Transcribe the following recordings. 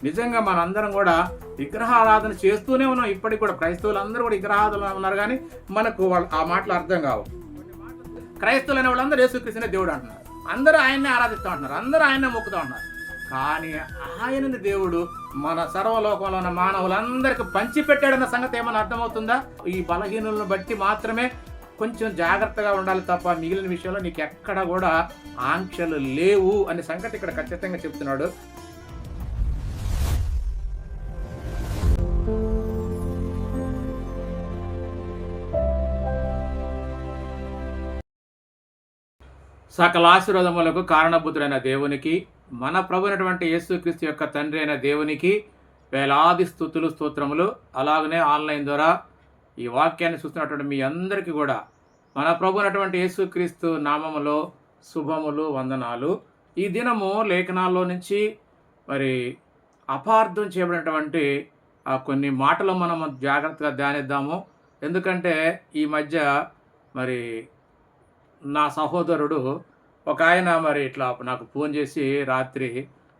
నిజంగా మనందరం కూడా విగ్రహారాధన చేస్తూనే ఉన్నాం. ఇప్పటికి కూడా క్రైస్తవులందరూ కూడా విగ్రహారాధన ఉన్నారు, కానీ మనకు ఆ మాటలు అర్థం కావు. క్రైస్తవులు అనే వాళ్ళందరూ యేసుక్రీస్తునే దేవుడు అంటున్నారు, అందరూ ఆయన్నే ఆరాధిస్తూ ఉంటున్నారు, అందరూ ఆయన్నే మొక్కుతూ ఉంటున్నారు. కానీ ఆయనని దేవుడు మన సర్వలోకంలో ఉన్న మానవులందరికీ పంచిపెట్టాడన్న సంగతి ఏమైనా అర్థమవుతుందా? ఈ బలహీనులను బట్టి మాత్రమే కొంచెం జాగ్రత్తగా ఉండాలి తప్ప మిగిలిన విషయంలో నీకు ఎక్కడ కూడా ఆంక్షలు లేవు అనే సంగతి ఇక్కడ ఖచ్చితంగా చెప్తున్నాడు. సకల ఆశీర్వాదములకు కారణభూతుడైన దేవునికి, మన ప్రభునటువంటి యేసుక్రీస్తు యొక్క తండ్రి అయిన దేవునికి వేలాది స్తుతులు స్తోత్రములు. అలాగనే ఆన్లైన్ ద్వారా ఈ వాక్యాన్ని చూస్తున్నటువంటి మీ అందరికీ కూడా మన ప్రభునటువంటి యేసుక్రీస్తు నామములో శుభములు, వందనాలు. ఈ దినము లేఖనాల్లో నుంచి మరి అపార్థం చేయబడినటువంటి కొన్ని మాటలు మనం జాగ్రత్తగా ధ్యానిద్దాము. ఎందుకంటే ఈ మధ్య మరి నా సహోదరుడు ఒక ఆయన మరి ఇట్లా నాకు ఫోన్ చేసి రాత్రి,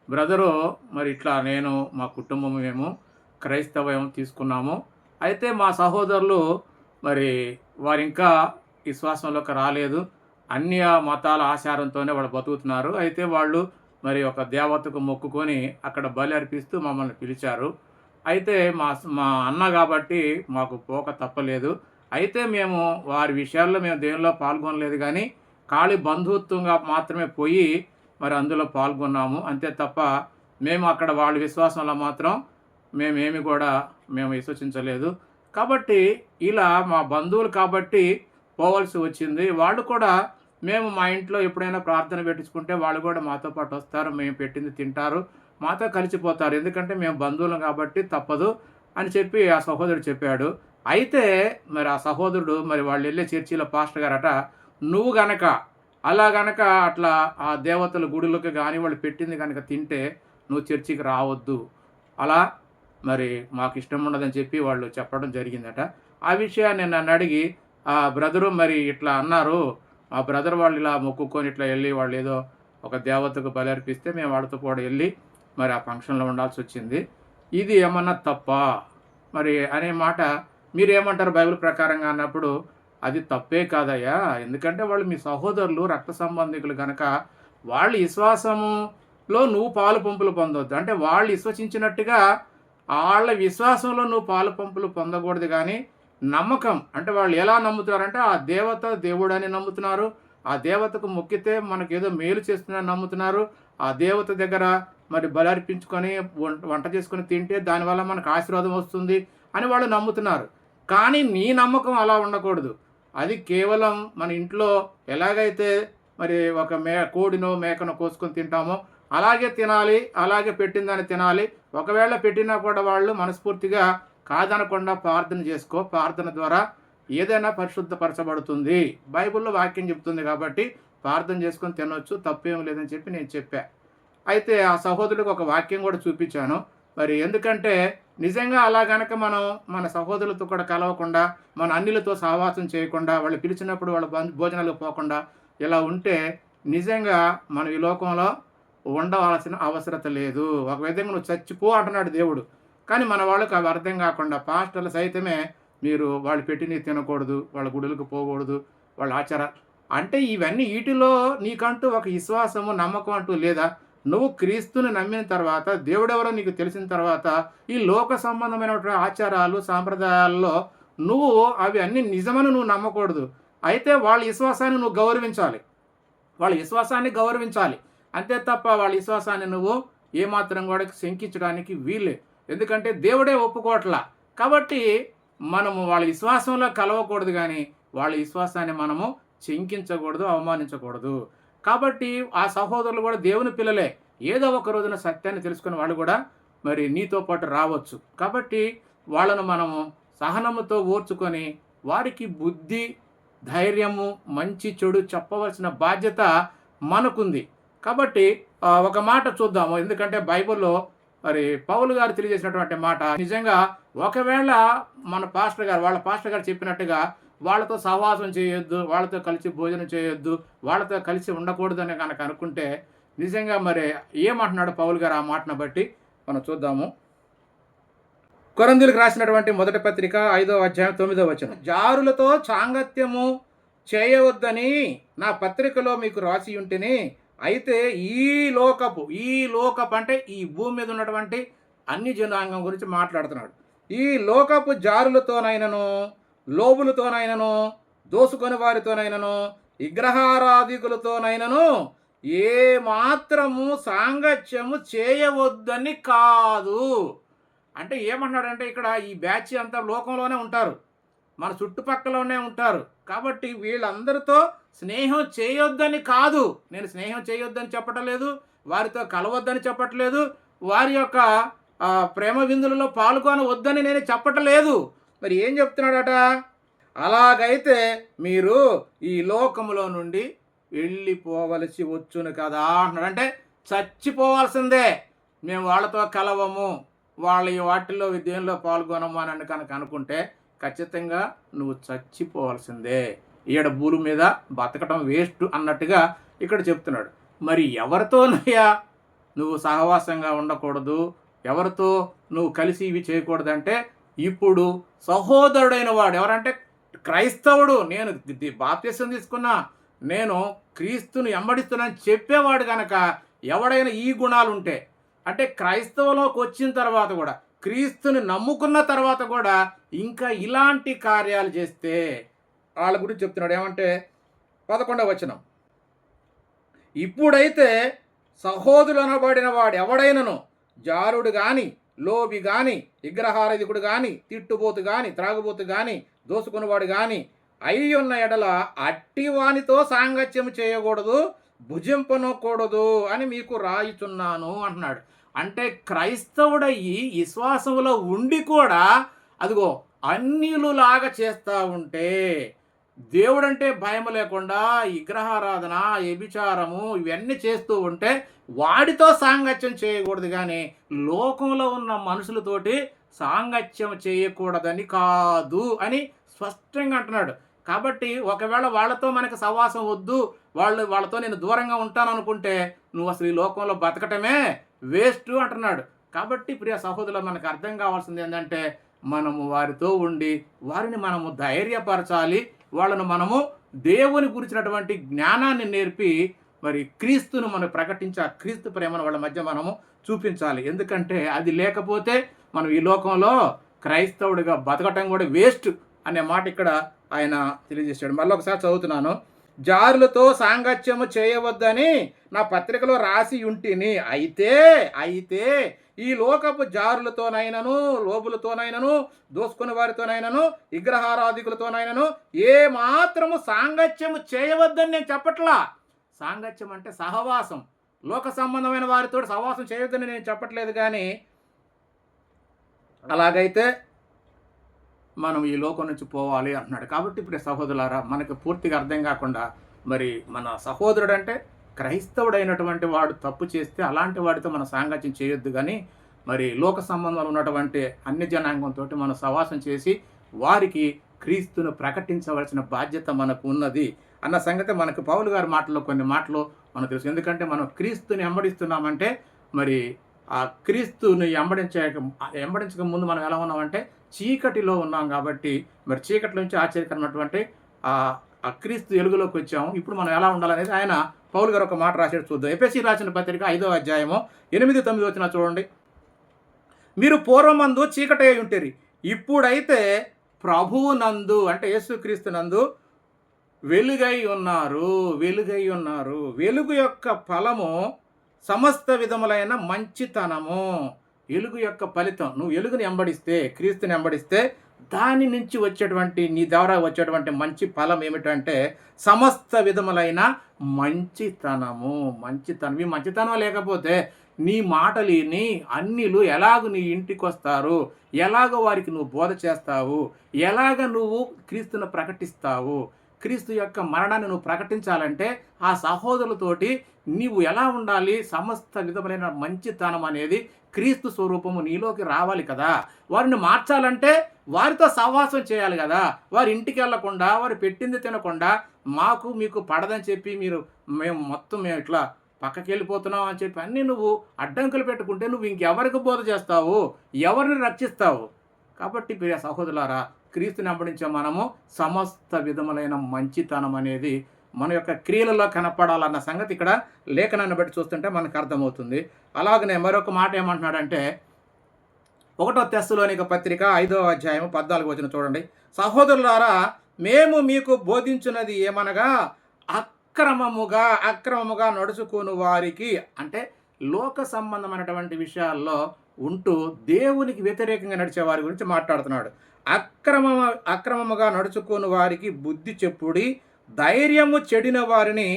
బ్రదరు మరి ఇట్లా నేను మా కుటుంబం మేము క్రైస్తవం తీసుకున్నాము, అయితే మా సహోదరులు మరి వారు ఇంకా విశ్వాసంలోకి రాలేదు, అన్య మతాల ఆచారంతోనే వాళ్ళు బతుకుతున్నారు. అయితే వాళ్ళు మరి ఒక దేవతకు మొక్కుకొని అక్కడ బలి అర్పిస్తూ మమ్మల్ని పిలిచారు. అయితే మా అన్న కాబట్టి మాకు పోక తప్పలేదు. అయితే మేము వారి విషయాల్లో మేము దేనిలో పాల్గొనలేదు, కానీ ఖాళీ బంధుత్వంగా మాత్రమే పోయి మరి అందులో పాల్గొన్నాము, అంతే తప్ప మేము అక్కడ వాళ్ళ విశ్వాసంలో మాత్రం మేము విశ్వసించలేదు. కాబట్టి ఇలా మా బంధువులు కాబట్టి పోవాల్సి వచ్చింది. వాళ్ళు కూడా మేము మా ఇంట్లో ఎప్పుడైనా ప్రార్థన పెట్టించుకుంటే వాళ్ళు కూడా మాతో పాటు వస్తారు, మేము పెట్టింది తింటారు, మాతో కలిసిపోతారు, ఎందుకంటే మేము బంధువులం కాబట్టి తప్పదు అని చెప్పి ఆ సహోదరుడు చెప్పాడు. అయితే మరి ఆ సహోదరుడు మరి వాళ్ళు వెళ్ళే చర్చిలో పాస్టర్ గారట, నువ్వు గనక అట్లా ఆ దేవతల గుడులకు కానీ వాళ్ళు పెట్టింది కనుక తింటే నువ్వు చర్చికి రావద్దు, అలా మరి మాకు ఇష్టం ఉండదని చెప్పి వాళ్ళు చెప్పడం జరిగిందట. ఆ విషయాన్ని నన్ను అడిగి, ఆ బ్రదరు మరి ఇట్లా అన్నారు, మా బ్రదర్ వాళ్ళు ఇలా మొక్కుకొని ఇట్లా వెళ్ళి వాళ్ళు ఏదో ఒక దేవతకు బలి అర్పిస్తే మేము వాళ్ళతో కూడా వెళ్ళి మరి ఆ ఫంక్షన్లో ఉండాల్సి వచ్చింది, ఇది ఏమన్నా తప్ప మరి అనే మాట మీరేమంటారు బైబిల్ ప్రకారంగా అన్నప్పుడు, అది తప్పే కాదయ్యా, ఎందుకంటే వాళ్ళు మీ సహోదరులు, రక్త సంబంధికులు కనుక వాళ్ళ విశ్వాసములో నువ్వు పాలు పంపులు పొందొద్దు. అంటే వాళ్ళు విశ్వసించినట్టుగా వాళ్ళ విశ్వాసంలో నువ్వు పాలు పంపులు పొందకూడదు. కానీ నమ్మకం అంటే వాళ్ళు ఎలా నమ్ముతున్నారంటే ఆ దేవత దేవుడని నమ్ముతున్నారు, ఆ దేవతకు మొక్కితే మనకేదో మేలు చేస్తుందని నమ్ముతున్నారు, ఆ దేవత దగ్గర మరి బలి అర్పించుకొని వంట చేసుకొని తింటే దానివల్ల మనకు ఆశీర్వాదం వస్తుంది అని వాళ్ళు నమ్ముతున్నారు. కానీ నీ నమ్మకం అలా ఉండకూడదు. అది కేవలం మన ఇంట్లో ఎలాగైతే మరి ఒక కోడినో మేకనో కోసుకొని తింటామో అలాగే తినాలి, అలాగే పెట్టిందని తినాలి. ఒకవేళ పెట్టినా కూడా వాళ్ళు మనస్ఫూర్తిగా కాదనకుండా ప్రార్థన చేసుకో, ప్రార్థన ద్వారా ఏదైనా పరిశుద్ధపరచబడుతుంది, బైబిల్లో వాక్యం చెప్తుంది కాబట్టి ప్రార్థన చేసుకొని తినొచ్చు, తప్పేం లేదని చెప్పి నేను చెప్పా. అయితే ఆ సహోదరుడికి ఒక వాక్యం కూడా చూపించాను. మరి ఎందుకంటే నిజంగా అలా గనక మనం మన సహోదరులతో కూడా కలవకుండా, మన అన్యులతో సహవాసం చేయకుండా, వాళ్ళు పిలిచినప్పుడు వాళ్ళ భోజనాలకు పోకుండా ఇలా ఉంటే నిజంగా మనం ఈ లోకంలో ఉండవలసిన అవసరత లేదు. ఒక విధంగా నువ్వు చచ్చిపో అంటున్నాడు దేవుడు. కానీ మన వాళ్ళకి అవి అర్థం కాకుండా పాస్టర్లు సైతమే మీరు వాళ్ళు పెట్టినవి తినకూడదు, వాళ్ళ గుడులకు పోకూడదు, వాళ్ళ ఆచారాలు అంటే ఇవన్నీ వీటిలో నీకంటూ ఒక విశ్వాసము, నమ్మకం అంటూ లేదా? నువ్వు క్రీస్తుని నమ్మిన తర్వాత, దేవుడెవరో నీకు తెలిసిన తర్వాత ఈ లోక సంబంధమైనటువంటి ఆచారాలు, సాంప్రదాయాల్లో నువ్వు అవి అన్నీ నిజమని నువ్వు నమ్మకూడదు. అయితే వాళ్ళ విశ్వాసాన్ని నువ్వు గౌరవించాలి, వాళ్ళ విశ్వాసాన్ని గౌరవించాలి, అంతే తప్ప వాళ్ళ విశ్వాసాన్ని నువ్వు ఏమాత్రం కూడా శంకించడానికి వీలే. ఎందుకంటే దేవుడే ఒప్పుకోవట్లా. కాబట్టి మనము వాళ్ళ విశ్వాసంలో కలవకూడదు, కానీ వాళ్ళ విశ్వాసాన్ని మనము శంకించకూడదు, అవమానించకూడదు. కాబట్టి ఆ సహోదరులు కూడా దేవుని పిల్లలే, ఏదో ఒక రోజున సత్యాన్ని తెలుసుకుని వాళ్ళు కూడా మరి నీతో పాటు రావచ్చు. కాబట్టి వాళ్ళను మనము సహనముతో ఓర్చుకొని వారికి బుద్ధి, ధైర్యము, మంచి చెడు చెప్పవలసిన బాధ్యత మనకుంది. కాబట్టి ఒక మాట చూద్దాము. ఎందుకంటే బైబిల్లో మరి పౌలు గారు తెలియజేసినటువంటి మాట నిజంగా ఒకవేళ మన వాళ్ళ పాస్టర్ గారు చెప్పినట్టుగా వాళ్ళతో సహవాసం చేయొద్దు, వాళ్ళతో కలిసి భోజనం చేయొద్దు, వాళ్ళతో కలిసి ఉండకూడదు అని కనుక అనుకుంటే నిజంగా మరి ఏమంటున్నాడు పౌలు గారు ఆ మాటను బట్టి? మనం చూద్దాము. కొరింథీయులకు రాసినటువంటి మొదటి పత్రిక 5వ అధ్యాయం 9వ వచనం. జారులతో సాంగత్యము చేయవద్దని నా పత్రికలో మీకు రాసి ఉంటిని. అయితే ఈ లోకపు అంటే ఈ భూమి మీద ఉన్నటువంటి అన్ని జనాంగం గురించి మాట్లాడుతున్నాడు. ఈ లోకపు జారులతోనైనను, లోబులతోనైనను, దోసుకొని వారితోనైనను, విగ్రహారాధికులతోనైనను ఏ మాత్రము సాంగత్యము చేయవద్దని కాదు. అంటే ఏమన్నాడంటే ఇక్కడ ఈ బ్యాచ్ అంతా లోకంలోనే ఉంటారు, మన చుట్టుపక్కలనే ఉంటారు. కాబట్టి వీళ్ళందరితో స్నేహం చేయొద్దని కాదు. నేను స్నేహం చేయొద్దని చెప్పట్లేదు, వారితో కలవద్దని చెప్పట్లేదు, వారి యొక్క ప్రేమ విందులలో పాల్గొనవద్దని నేను చెప్పట్లేదు. మరి ఏం చెప్తున్నాడట? అలాగైతే మీరు ఈ లోకములో నుండి వెళ్ళిపోవలసి వచ్చును కదా అంటున్నాడు. అంటే చచ్చిపోవాల్సిందే. మేము వాళ్ళతో కలవము, వాళ్ళ వాటిల్లో దేనిలో పాల్గొనము అని కనుక అనుకుంటే ఖచ్చితంగా నువ్వు చచ్చిపోవాల్సిందే. ఈడ భూమి మీద బతకటం వేస్ట్ అన్నట్టుగా ఇక్కడ చెప్తున్నాడు. మరి ఎవరితోనయ్యా నువ్వు సహవాసంగా ఉండకూడదు, ఎవరితో నువ్వు కలిసి ఇవి చేయకూడదంటే ఇప్పుడు సహోదరుడైన వాడు ఎవరంటే క్రైస్తవుడు, నేను బాప్తిసం తీసుకున్నా, నేను క్రీస్తుని వెంబడిస్తున్నానని చెప్పేవాడు కనుక ఎవడైనా ఈ గుణాలు ఉంటే, అంటే క్రైస్తవంలోకి వచ్చిన తర్వాత కూడా, క్రీస్తుని నమ్ముకున్న తర్వాత కూడా ఇంకా ఇలాంటి కార్యాలు చేస్తే వాళ్ళ గురించి చెప్తున్నాడు. ఏమంటే 11వ వచనం, ఇప్పుడైతే సహోదరులు అనబడిన వాడు ఎవడైనను జారుడు కానీ, లోబి కానీ, విగ్రహారాధికుడు కానీ, తిట్టుబోతు కానీ, త్రాగుబోతు కానీ, దోసుకునేవాడు కానీ అయ్యున్న ఎడల అట్టివానితో సాంగత్యము చేయకూడదు, భుజింపనకూడదు అని మీకు రాయిచున్నాను అంటున్నాడు. అంటే క్రైస్తవుడయ్యి విశ్వాసంలో ఉండి కూడా అదిగో అన్యులులాగా చేస్తూ ఉంటే, దేవుడంటే భయం లేకుండా విగ్రహారాధన, వ్యభిచారము ఇవన్నీ చేస్తూ ఉంటే వాడితో సాంగత్యం చేయకూడదు, కానీ లోకంలో ఉన్న మనుషులతోటి సాంగత్యం చేయకూడదని కాదు అని స్పష్టంగా అంటున్నాడు. కాబట్టి ఒకవేళ వాళ్ళతో మనకు సహవాసం వద్దు, వాళ్ళతో నేను దూరంగా ఉంటాను అనుకుంటే నువ్వు అసలు ఈ లోకంలో బతకటమే వేస్ట్ అంటున్నాడు. కాబట్టి ప్రియ సహోదరులు, మనకు అర్థం కావాల్సింది ఏంటంటే మనము వారితో ఉండి వారిని మనము ధైర్యపరచాలి, వాళ్ళను మనము దేవుని గురించినటువంటి జ్ఞానాన్ని నేర్పి మరి క్రీస్తును మనం ప్రకటించి ఆ క్రీస్తు ప్రేమను వాళ్ళ మధ్య మనము చూపించాలి. ఎందుకంటే అది లేకపోతే మనం ఈ లోకంలో క్రైస్తవుడిగా బతకటం కూడా వేస్ట్ అనే మాట ఇక్కడ ఆయన తెలియజేశాడు. మళ్ళీ ఒకసారి చదువుతున్నాను. జారులతో సాంగత్యము చేయవద్దని నా పత్రికలో రాసి ఉంటిని. అయితే ఈ లోకపు జారులతోనైనను, లోబులతోనైనను, దోసుకుని వారితోనైనను, విగ్రహారాధికులతోనైనను ఏ మాత్రము సాంగత్యము చేయవద్దని నేను చెప్పట్లా. సాంగత్యం అంటే సహవాసం, లోక సంబంధమైన వారితో సహవాసం చేయొద్దని నేను చెప్పట్లేదు. కానీ అలాగైతే మనం ఈ లోకం నుంచి పోవాలి అంటున్నాడు. కాబట్టి ఇప్పుడు సహోదరులారా, మనకు పూర్తిగా అర్థం కాకుండా మరి మన సహోదరుడు అంటే క్రైస్తవుడైనటువంటి వాడు తప్పు చేస్తే అలాంటి వాడితో మనం సాంగత్యం చేయొద్దు, కానీ మరి లోక సంబంధాలు ఉన్నటువంటి అన్ని జనాంగంతో మనం సహవాసం చేసి వారికి క్రీస్తును ప్రకటించవలసిన బాధ్యత మనకు ఉన్నది అన్న సంగతి మనకు పౌలు గారి మాటల్లో కొన్ని మాటలు మనకు తెలుసు. ఎందుకంటే మనం క్రీస్తుని వెంబడిస్తున్నామంటే మరి ఆ క్రీస్తుని వెంబడించక ముందు మనం ఎలా ఉన్నామంటే చీకటిలో ఉన్నాం. కాబట్టి మరి చీకటి నుంచి ఆశ్చర్యకరమైనటువంటి ఆ క్రీస్తు వెలుగులోకి వచ్చాము. ఇప్పుడు మనం ఎలా ఉండాలనేది ఆయన పౌలు గారు ఒక మాట రాసేది చూద్దాం. ఎఫెసీ రాసిన పత్రిక 5వ అధ్యాయము 8-9 వచ్చిన చూడండి. మీరు పూర్వమందు చీకటి అయి ఉంటేరి, ఇప్పుడైతే ప్రభువు నందు అంటే యేసుక్రీస్తు నందు వెలుగై ఉన్నారు. వెలుగు యొక్క ఫలము సమస్త విధములైన మంచితనము. వెలుగు యొక్క ఫలితం, నువ్వు వెలుగుని వెంబడిస్తే, క్రీస్తుని వెంబడిస్తే దాని నుంచి వచ్చేటువంటి, నీ ద్వారా వచ్చేటువంటి మంచి ఫలం ఏమిటంటే సమస్త విధములైన మంచితనము. ఈ మంచితనం లేకపోతే నీ మాటలిని అన్యులు ఎలాగ నీ ఇంటికి వస్తారు, ఎలాగ వారికి నువ్వు బోధ చేస్తావు, ఎలాగ నువ్వు క్రీస్తును ప్రకటిస్తావు. క్రీస్తు యొక్క మరణాన్ని నువ్వు ప్రకటించాలంటే ఆ సహోదరులతోటి నీవు ఎలా ఉండాలి? సమస్త విధమైన మంచితనం అనేది క్రీస్తు స్వరూపము నీలోకి రావాలి కదా. వారిని మార్చాలంటే వారితో సహవాసం చేయాలి కదా. వారి ఇంటికి వెళ్లకుండా, వారు పెట్టింది తినకుండా, మీకు పడదని చెప్పి మేము ఇట్లా పక్కకి వెళ్ళిపోతున్నావు అని చెప్పి అన్నీ నువ్వు అడ్డంకులు పెట్టుకుంటే నువ్వు ఇంకెవరికి బోధ చేస్తావు, ఎవరిని రక్షిస్తావు? కాబట్టి ప్రియ సహోదరులారా, క్రీస్తుని వెంబడించే మనము సమస్త విధములైన మంచితనం అనేది మన యొక్క క్రియలలో కనపడాలన్న సంగతి ఇక్కడ లేఖనాన్ని బట్టి చూస్తుంటే మనకు అర్థమవుతుంది. అలాగనే మరొక మాట ఏమంటున్నాడంటే 1 తెస్సలోనిక పత్రిక 5వ అధ్యాయం 14 వచనం చూడండి. సహోదరులారా, మేము మీకు బోధించున్నది ఏమనగా అక్రమముగా నడుచుకుని వారికి, అంటే లోక సంబంధమైనటువంటి విషయాల్లో ఉంటూ దేవునికి వ్యతిరేకంగా నడిచే వారి గురించి మాట్లాడుతున్నాడు. అక్రమముగా నడుచుకుని వారికి బుద్ధి చెప్పుడి, ధైర్యము చెడిన వారిని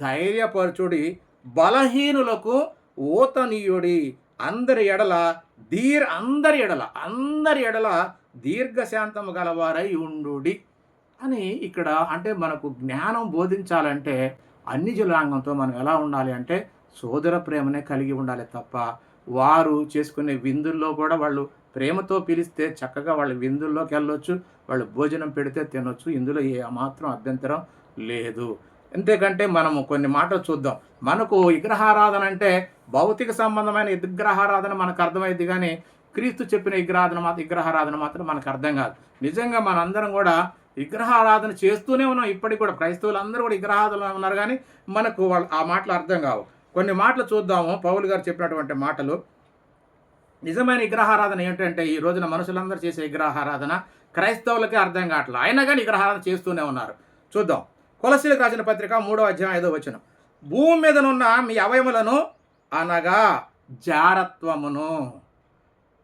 ధైర్యపరచుడి, బలహీనులకు ఊతనీయుడి, అందరి ఎడల దీర్ఘశాంతము గలవారై ఉండుడి అని ఇక్కడ. అంటే మనకు జ్ఞానం బోధించాలంటే అన్ని జనాంగంతో మనం ఎలా ఉండాలి అంటే సోదర ప్రేమనే కలిగి ఉండాలి తప్ప, వారు చేసుకునే విందుల్లో కూడా వాళ్ళు ప్రేమతో పిలిస్తే చక్కగా వాళ్ళ విందుల్లోకి వెళ్ళొచ్చు, వాళ్ళు భోజనం పెడితే తినొచ్చు, ఇందులో ఏ మాత్రం అభ్యంతరం లేదు. ఎందుకంటే మనము కొన్ని మాటలు చూద్దాం. మనకు విగ్రహారాధన అంటే భౌతిక సంబంధమైన విగ్రహారాధన మనకు అర్థమైంది, కానీ క్రీస్తు చెప్పిన విగ్రహారాధన మాత్రం మనకు అర్థం కాదు. నిజంగా మనందరం కూడా విగ్రహారాధన చేస్తూనే ఉన్నాం. ఇప్పటికి కూడా క్రైస్తవులు అందరూ కూడా విగ్రహారాధన ఉన్నారు, కానీ మనకు ఆ మాటలు అర్థం కావు. కొన్ని మాటలు చూద్దాము. పౌలు గారు చెప్పినటువంటి మాటలు. నిజమైన విగ్రహారాధన ఏంటంటే ఈ రోజున మనుషులందరూ చేసే విగ్రహారాధన క్రైస్తవులకే అర్థం కావట్లేదు, అయినా కానీ విగ్రహారాధన చేస్తూనే ఉన్నారు. చూద్దాం. కొలస్సీలకు రాసిన పత్రిక 3వ అధ్యాయం 5వ వచనం. భూమి మీదనున్న మీ అవయములను అనగా జారత్వమును,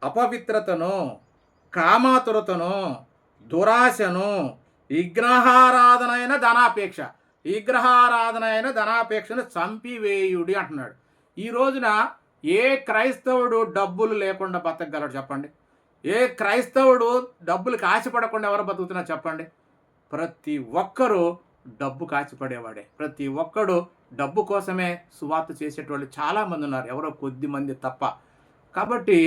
అపవిత్రతను, కామాతురతను, దురాశను, విగ్రహారాధనైన ధనాపేక్షను చంపివేయుడి అంటున్నాడు. ఈ రోజున ఏ క్రైస్తవుడు డబ్బులు లేకుండా బతకగలడు చెప్పండి? ఏ క్రైస్తవుడు డబ్బులకు ఆశపడకుండా ఎవరు బతుకుతున్నారు చెప్పండి? ప్రతి ఒక్కరూ డబ్బు కాచిపడేవాడే. ప్రతి ఒక్కడు డబ్బు కోసమే సువార్త చేసేటోళ్ళు చాలామంది ఉన్నారు, ఎవరో కొద్ది మంది తప్ప. కాబట్టి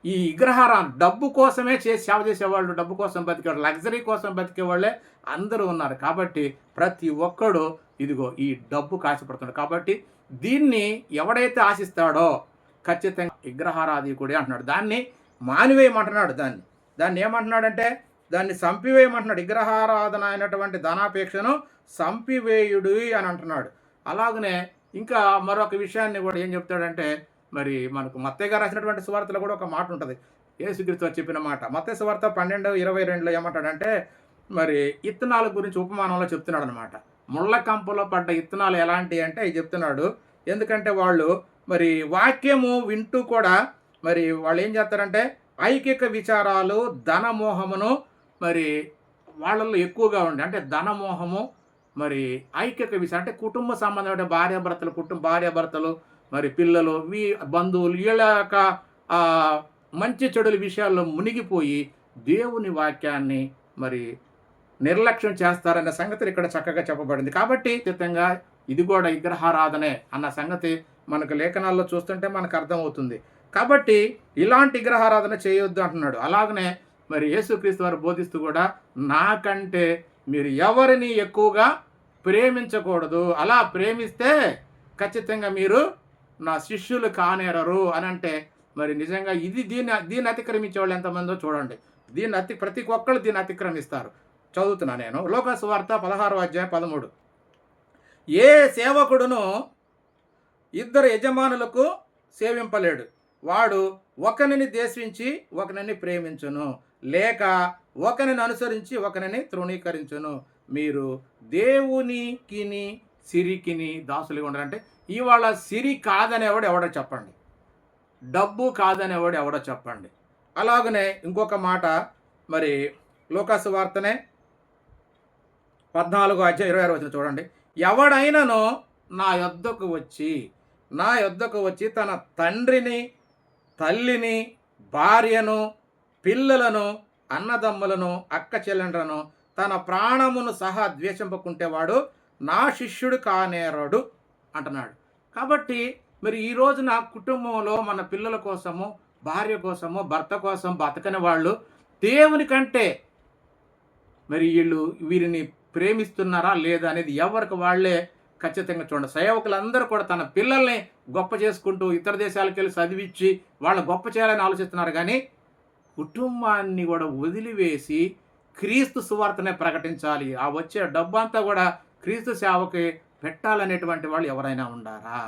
ఈ విగ్రహారాధన డబ్బు కోసమే సేవ చేసేవాళ్ళు, డబ్బు కోసం బతికేవాళ్ళు, లగ్జరీ కోసం బతికేవాళ్ళే అందరూ ఉన్నారు. కాబట్టి ప్రతి ఒక్కడు ఇదిగో ఈ డబ్బు కాచిపడుతున్నాడు. కాబట్టి దీన్ని ఎవడైతే ఆశిస్తాడో ఖచ్చితంగా విగ్రహారాధికుడే అంటున్నాడు. దాన్ని మానివేయమంటున్నాడు. దాన్ని ఏమంటున్నాడంటే దాన్ని చంపివేయమంటున్నాడు. విగ్రహారాధన అయినటువంటి ధనాపేక్షను చంపివేయుడు అని అంటున్నాడు. అలాగనే ఇంకా మరొక విషయాన్ని కూడా ఏం చెప్తాడంటే, మరి మనకు మత్తయి గారు రాసినటువంటి సువార్తలో కూడా ఒక మాట ఉంటుంది, యేసుక్రీస్తు చెప్పిన మాట. మత్తయి సువార్త 12:22లో ఏమంటాడంటే, మరి ఇత్తనాల గురించి ఉపమానంలో చెప్తున్నాడు అనమాట. ముళ్ళ కంపలో పడ్డ ఇత్తనాలు ఎలాంటివి అంటే అవి చెప్తున్నాడు. ఎందుకంటే వాళ్ళు మరి వాక్యము వింటూ కూడా మరి వాళ్ళు ఏం చేస్తారంటే ఐకిక విచారాలు, ధనమోహమును మరి వాళ్ళల్లో ఎక్కువగా ఉండే, అంటే ధనమోహము, మరి ఐకిక విచారం అంటే కుటుంబ సంబంధమైన భార్యాభర్తలు మరి పిల్లలు, బంధువులు, వీళ్ళ యొక్క మంచి చెడుల విషయాల్లో మునిగిపోయి దేవుని వాక్యాన్ని మరి నిర్లక్ష్యం చేస్తారన్న సంగతి ఇక్కడ చక్కగా చెప్పబడింది. కాబట్టి ఖచ్చితంగా ఇది కూడా విగ్రహారాధనే అన్న సంగతి మనకు లేఖనాల్లో చూస్తుంటే మనకు అర్థమవుతుంది. కాబట్టి ఇలాంటి విగ్రహారాధన చేయొద్దు అంటున్నాడు. అలాగనే మరి యేసుక్రీస్తు వారు బోధిస్తూ కూడా నాకంటే మీరు ఎవరిని ఎక్కువగా ప్రేమించకూడదు, అలా ప్రేమిస్తే ఖచ్చితంగా మీరు నా శిష్యులు కానేరరు అని అంటే, మరి నిజంగా దీన్ని అతిక్రమించే వాళ్ళు ఎంతమందో చూడండి. ప్రతి ఒక్కళ్ళు దీన్ని అతిక్రమిస్తారు. చదువుతున్నా నేను లూకా సువార్త 16వ అధ్యాయం 13. ఏ సేవకుడును 2 యజమానులకు సేవింపలేడు, వాడు ఒకనిని ద్వేషించి ఒకనిని ప్రేమించును, లేక ఒకనిని అనుసరించి ఒకనిని తృణీకరించును. మీరు దేవునికిని సిరికిని దాసులుగా ఉండాలంటే ఇవాళ సిరి కాదనేవాడు ఎవడో చెప్పండి, డబ్బు కాదనేవాడు ఎవడో చెప్పండి. అలాగనే ఇంకొక మాట మరి లూకా సువార్తనే 14వ అధ్యాయం 26వ వచనం చూడండి. ఎవడైనను నా యొద్దకు వచ్చి తన తండ్రిని, తల్లిని, భార్యను, పిల్లలను, అన్నదమ్ములను, అక్క చెల్లెండ్రను, తన ప్రాణమును సహా ద్వేషింపకుంటేవాడు నా శిష్యుడు కానేరడు అంటున్నాడు. కాబట్టి మరి ఈ రోజున కుటుంబంలో మన పిల్లల కోసము, భార్య కోసము, భర్త కోసం బతకని వాళ్ళు దేవుని కంటే మరి వీరిని ప్రేమిస్తున్నారా లేదా అనేది ఎవరికి వాళ్ళే ఖచ్చితంగా చూడండి, సేవకులందరూ కూడా తన పిల్లల్ని గొప్ప చేసుకుంటూ ఇతర దేశాలకు వెళ్ళి చదివించి వాళ్ళని గొప్ప చేయాలని ఆలోచిస్తున్నారు. కానీ కుటుంబాన్ని కూడా వదిలివేసి క్రీస్తు సువార్తనే ప్రకటించాలి, ఆ వచ్చే డబ్బంతా కూడా క్రీస్తు సేవకి పెట్టాలనేటువంటి వాళ్ళు ఎవరైనా ఉండారా?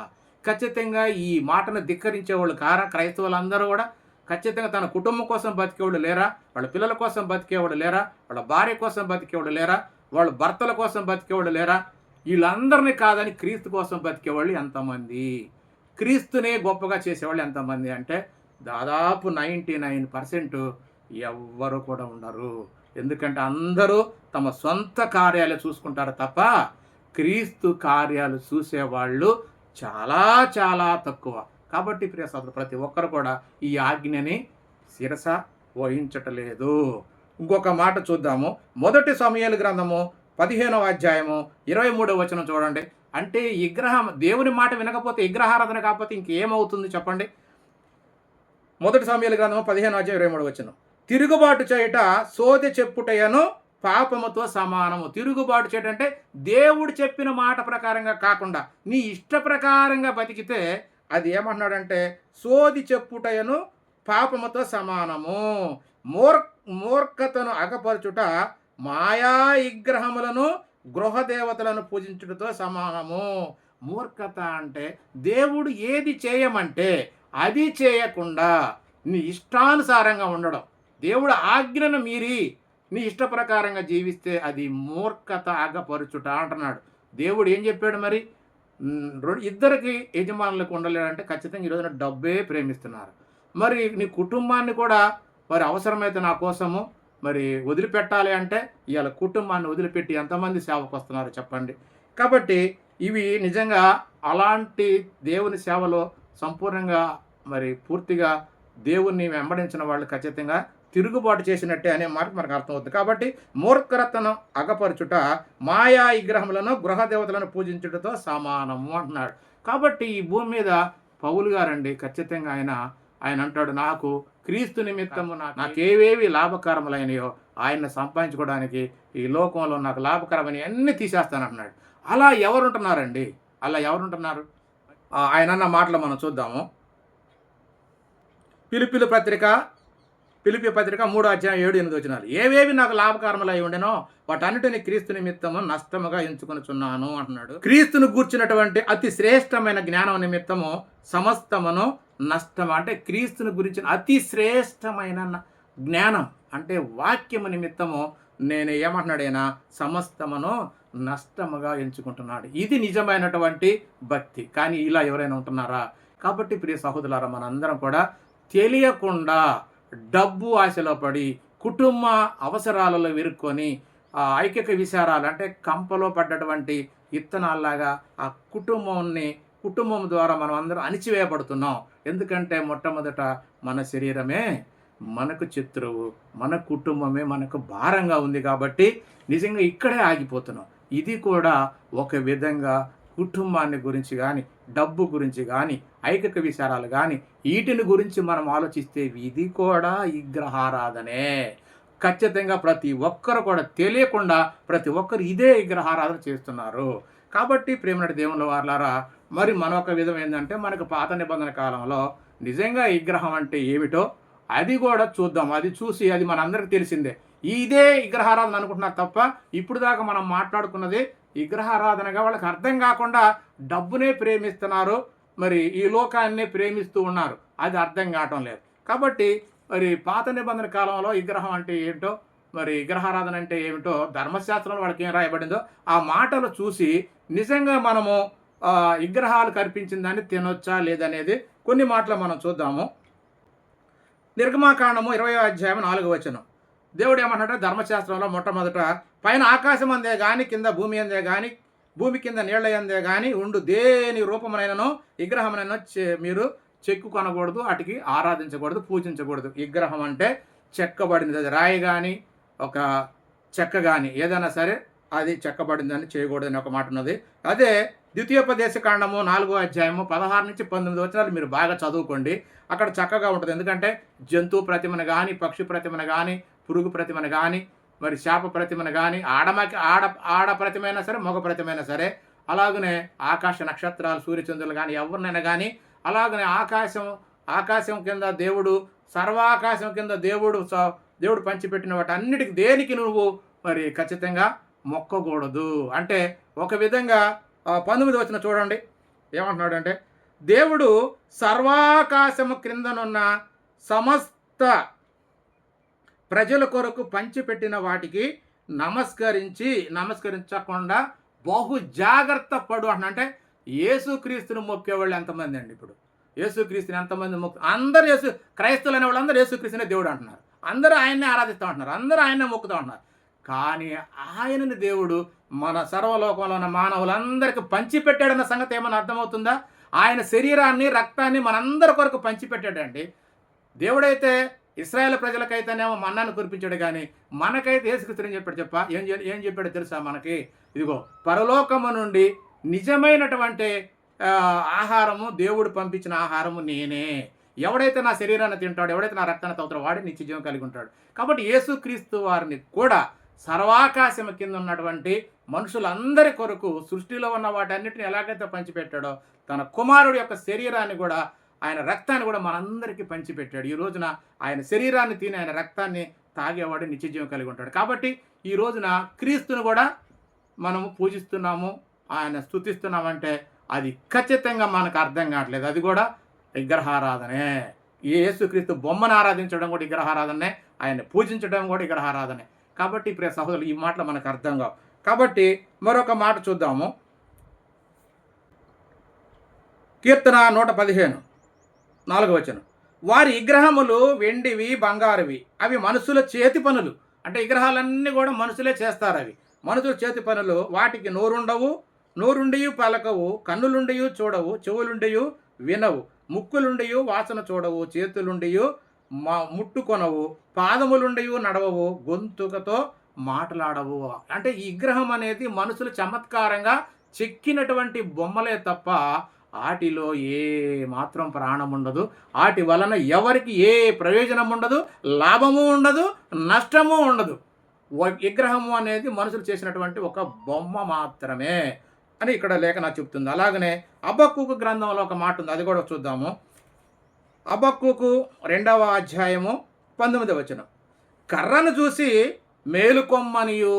ఖచ్చితంగా ఈ మాటను ధిక్కరించేవాళ్ళు కారా? క్రైస్తవులందరూ కూడా ఖచ్చితంగా తన కుటుంబం కోసం బతికేవాళ్ళు లేరా? వాళ్ళ పిల్లల కోసం బతికేవాడు లేరా? వాళ్ళ భార్య కోసం బతికేవాడు లేరా? వాళ్ళ భర్తల కోసం బతికేవాళ్ళు లేరా? వీళ్ళందరినీ కాదని క్రీస్తు కోసం బతికేవాళ్ళు ఎంతమంది? క్రీస్తునే గొప్పగా చేసేవాళ్ళు ఎంతమంది అంటే దాదాపు 99% ఎవ్వరు కూడా ఉండరు. ఎందుకంటే అందరూ తమ సొంత కార్యాలు చూసుకుంటారు తప్ప క్రీస్తు కార్యాలు చూసేవాళ్ళు చాలా చాలా తక్కువ. కాబట్టి ప్రియ సోదరులు, ప్రతి ఒక్కరు కూడా ఈ ఆజ్ఞని శిరస వహించటలేదు. ఇంకొక మాట చూద్దాము. 1 సమూయేలు గ్రంథము 15వ అధ్యాయము 23వ వచనం చూడండి. అంటే విగ్రహం, దేవుని మాట వినకపోతే, విగ్రహారాధన కాకపోతే ఇంకేమవుతుంది చెప్పండి? 1 సమూయేలు గ్రంథము 15వ అధ్యాయం 23వ వచనం. తిరుగుబాటు చేయుట సోదె చెప్పుటయను పాపముతో సమానము. తిరుగుబాటు చేయటం అంటే దేవుడు చెప్పిన మాట ప్రకారంగా కాకుండా నీ ఇష్ట ప్రకారంగా బతికితే అది ఏమంటున్నాడంటే సోది చెప్పుటయను పాపముతో సమానము. మూర్ఖతను అగపరచుట మాయా విగ్రహములను గృహదేవతలను పూజించుటతో సమానము. మూర్ఖత అంటే దేవుడు ఏది చేయమంటే అది చేయకుండా నీ ఇష్టానుసారంగా ఉండడం, దేవుడు ఆజ్ఞను మీరి నీ ఇష్ట ప్రకారంగా జీవిస్తే అది మూర్ఖత, అగపరచుట అంటున్నాడు. దేవుడు ఏం చెప్పాడు మరి? ఇద్దరికి యజమానులకు ఉండలేడంటే ఖచ్చితంగా ఈరోజున డబ్బే ప్రేమిస్తున్నారు. మరి నీ కుటుంబాన్ని కూడా మరి అవసరమైతే నా కోసము మరి వదిలిపెట్టాలి అంటే ఇవాళ కుటుంబాన్ని వదిలిపెట్టి ఎంతమంది సేవకు వస్తున్నారు చెప్పండి? కాబట్టి ఇవి నిజంగా అలాంటి దేవుని సేవలో సంపూర్ణంగా మరి పూర్తిగా దేవుణ్ణి వెంబడించిన వాళ్ళు ఖచ్చితంగా తిరుగుబాటు చేసినట్టే అనే మాట మనకు అర్థమవుతుంది. కాబట్టి మూర్ఖతను అగపరచుట మాయా విగ్రహములను గృహదేవతలను పూజించుటతో సమానము అంటున్నాడు. కాబట్టి ఈ భూమి మీద పౌలు గారండి ఖచ్చితంగా ఆయన అంటాడు, నాకు క్రీస్తు నిమిత్తము నాకేవేవి లాభకరములైనయో ఆయన్ని సంపాదించుకోవడానికి ఈ లోకంలో నాకు లాభకరమని అన్నీ తీసేస్తానంటున్నాడు. అలా ఎవరుంటున్నారండి? అలా ఎవరుంటున్నారు? ఆయన అన్న మాటలు మనం చూద్దాము. ఫిలిప్పీ పత్రిక 3వ అధ్యాయం 7-8 వచనాలు. ఏవేవి నాకు లాభకరములై ఉండెనో వాటన్నిటిని క్రీస్తు నిమిత్తము నష్టముగా ఎంచుకొనుచున్నాను అంటున్నాడు. క్రీస్తును గూర్చినటువంటి అతి శ్రేష్టమైన జ్ఞానం నిమిత్తము సమస్తమును నష్టం. అంటే క్రీస్తుని గురించిన అతి శ్రేష్టమైన జ్ఞానం అంటే వాక్యము నిమిత్తము నేను ఏమంటున్నాడైనా సమస్తమును నష్టముగా ఎంచుకుంటున్నాడు. ఇది నిజమైనటువంటి భక్తి. కానీ ఇలా ఎవరైనా ఉంటున్నారా? కాబట్టి ప్రియ సహోదరులారా, మనందరం కూడా తెలియకుండా డబ్బు ఆశలో పడి కుటుంబ అవసరాలలో విరుక్కొని ఐక్యక విచారాలు అంటే కంపలో పడ్డటువంటి విత్తనాల్లాగా ఆ కుటుంబం ద్వారా మనం అందరం అణిచివేయబడుతున్నాం. ఎందుకంటే మొట్టమొదట మన శరీరమే మనకు శత్రువు, మన కుటుంబమే మనకు భారంగా ఉంది. కాబట్టి నిజంగా ఇక్కడే ఆగిపోతున్నాం. ఇది కూడా ఒక విధంగా కుటుంబాన్ని గురించి కానీ, డబ్బు గురించి కానీ, ఐకిక విచారాలు కానీ వీటిని గురించి మనం ఆలోచిస్తే ఇది కూడా విగ్రహారాధనే. ఖచ్చితంగా ప్రతి ఒక్కరు కూడా తెలియకుండా ప్రతి ఒక్కరు ఇదే విగ్రహారాధన చేస్తున్నారు. కాబట్టి ప్రేమనటి దేవుని వారలారా, మరి మరొక విధం ఏంటంటే మనకు పాత నిబంధన కాలంలో నిజంగా విగ్రహం అంటే ఏమిటో అది కూడా చూద్దాం. అది చూసి అది మనందరికీ తెలిసిందే. ఇదే విగ్రహారాధన అనుకుంటున్నారు తప్ప ఇప్పుడు దాకా మనం మాట్లాడుకున్నది విగ్రహారాధనగా వాళ్ళకి అర్థం కాకుండా డబ్బునే ప్రేమిస్తున్నారు, మరి ఈ లోకాన్నే ప్రేమిస్తూ ఉన్నారు. అది అర్థం కావటం లేదు. కాబట్టి మరి పాత నిబంధన కాలంలో విగ్రహం అంటే ఏమిటో, మరి విగ్రహారాధన అంటే ఏమిటో ధర్మశాస్త్రంలో వాళ్ళకి ఏం రాయబడిందో ఆ మాటలు చూసి నిజంగా మనము విగ్రహాలు కల్పించిన దాన్ని తినొచ్చా లేదనేది కొన్ని మాటలు మనం చూద్దాము. నిర్గమాకాండము 20వ అధ్యాయం 4వ వచనం. దేవుడు ఏమంటాడు? ధర్మశాస్త్రంలో మొట్టమొదట పైన ఆకాశం అందే కానీ కింద భూమి అందే కానీ భూమి కింద నీళ్ల అందే కానీ ఉండు దేని రూపమునైనను విగ్రహమునైనా మీరు చెక్కు కొనకూడదు, వాటికి ఆరాధించకూడదు, పూజించకూడదు. విగ్రహం అంటే చెక్కబడింది, అది రాయి కానీ ఒక చెక్క కానీ ఏదైనా సరే అది చెక్కబడిందని చేయకూడదని ఒక మాట ఉన్నది. అదే ద్వితీయోపదేశ కాండము 4వ అధ్యాయము 16-19 వచనాలు మీరు బాగా చదువుకోండి. అక్కడ చక్కగా ఉంటుంది. ఎందుకంటే జంతు ప్రతిమను కానీ, పక్షి ప్రతిమను కానీ, పురుగు ప్రతిమను కానీ, మరి శాప ప్రతిమను కానీ, ఆడ ప్రతిమైనా సరే మగ ప్రతిమైనా సరే అలాగనే ఆకాశ నక్షత్రాలు, సూర్యచంద్రులు కానీ ఎవరినైనా కానీ, అలాగనే ఆకాశం కింద దేవుడు, సర్వాకాశం కింద దేవుడు పంచిపెట్టిన వాటి అన్నిటికి దేనికి నువ్వు మరి ఖచ్చితంగా మొక్కకూడదు. అంటే ఒక విధంగా 19 వచనం చూడండి ఏమంటున్నాడు అంటే, దేవుడు సర్వాకాశము క్రిందనున్న సమస్త ప్రజల కొరకు పంచిపెట్టిన వాటికి నమస్కరించకుండా బహు జాగ్రత్త పడు అంటున్నా. అంటే యేసుక్రీస్తుని మొక్కేవాళ్ళు ఎంతమంది అండి? ఇప్పుడు యేసుక్రీస్తుని ఎంతమంది అందరూ క్రైస్తవులు అనే వాళ్ళందరూ యేసుక్రీస్తునే దేవుడు అంటున్నారు, అందరూ ఆయన్నే ఆరాధిస్తూ ఉంటున్నారు, అందరూ ఆయన్నే మొక్కుతూ ఉంటున్నారు. కానీ ఆయనని దేవుడు మన సర్వలోకంలో ఉన్న మానవులందరికీ పంచిపెట్టాడన్న సంగతి ఏమైనా అర్థమవుతుందా? ఆయన శరీరాన్ని, రక్తాన్ని మనందరి కొరకు పంచిపెట్టాడండి. దేవుడైతే ఇశ్రాయేల్ ప్రజలకైతేనేమో మన్నాను కురిపించాడు, కానీ మనకైతే యేసుక్రీస్తు ఏం చెప్పాడు ఏం చెప్పాడో తెలుసా మనకి? ఇదిగో పరలోకము నుండి నిజమైనటువంటి ఆహారము, దేవుడు పంపించిన ఆహారము నేనే. ఎవడైతే నా శరీరాన్ని తింటాడో, ఎవడైతే నా రక్తాన్ని తాగుతాడో వాడే నిత్య జీవం కలిగి ఉంటాడు. కాబట్టి యేసుక్రీస్తు వారిని కూడా సర్వాకాశం కింద ఉన్నటువంటి మనుషులందరి కొరకు సృష్టిలో ఉన్న వాటన్నిటిని ఎలాగైతే పంచిపెట్టాడో, తన కుమారుడు యొక్క శరీరాన్ని కూడా, ఆయన రక్తాన్ని కూడా మనందరికీ పంచిపెట్టాడు. ఈ రోజున ఆయన శరీరాన్ని తిని ఆయన రక్తాన్ని తాగేవాడు నిత్యజీవం కలిగి ఉంటాడు. కాబట్టి ఈ రోజున క్రీస్తుని కూడా మనము పూజిస్తున్నాము, ఆయన స్తుతిస్తున్నామంటే అది ఖచ్చితంగా మనకు అర్థం కావట్లేదు. అది కూడా విగ్రహారాధనే. యేసుక్రీస్తు బొమ్మను ఆరాధించడం కూడా విగ్రహారాధనే, ఆయన్ని పూజించడం కూడా విగ్రహారాధనే. కాబట్టి ప్రియ సహోదరులు, ఈ మాటలు మనకు అర్థం కావు. కాబట్టి మరొక మాట చూద్దాము. కీర్తన 115 4వ వచనం, వారి విగ్రహములు వెండివి, బంగారువి, అవి మనుషుల చేతి పనులు. అంటే విగ్రహాలన్నీ కూడా మనుషులే చేస్తారు, అవి మనుషుల చేతి పనులు. వాటికి నోరుండియు పలకవు, కన్నులుండియు చూడవు, చెవులుండియు వినవు, ముక్కులుండియు వాసన చూడవు, చేతులుండియు ముట్టుకొనవు, పాదములుండియు నడవవు, గొంతుకతో మాట్లాడవు. అంటే ఈ విగ్రహం అనేది మనుషులు చమత్కారంగా చెక్కినటువంటి బొమ్మలే తప్ప వాటిలో ఏ మాత్రం ప్రాణం ఉండదు. వాటి వలన ఎవరికి ఏ ప్రయోజనం ఉండదు, లాభము ఉండదు, నష్టము ఉండదు. విగ్రహము అనేది మనుషులు చేసినటువంటి ఒక బొమ్మ మాత్రమే అని ఇక్కడ లేఖన చెప్తుంది. అలాగనే హబక్కూకు గ్రంథంలో ఒక మాట ఉంది, అది కూడా చూద్దాము. హబక్కూకు 2వ అధ్యాయము 19వ వచనం, కర్రను చూసి మేలుకొమ్మనియు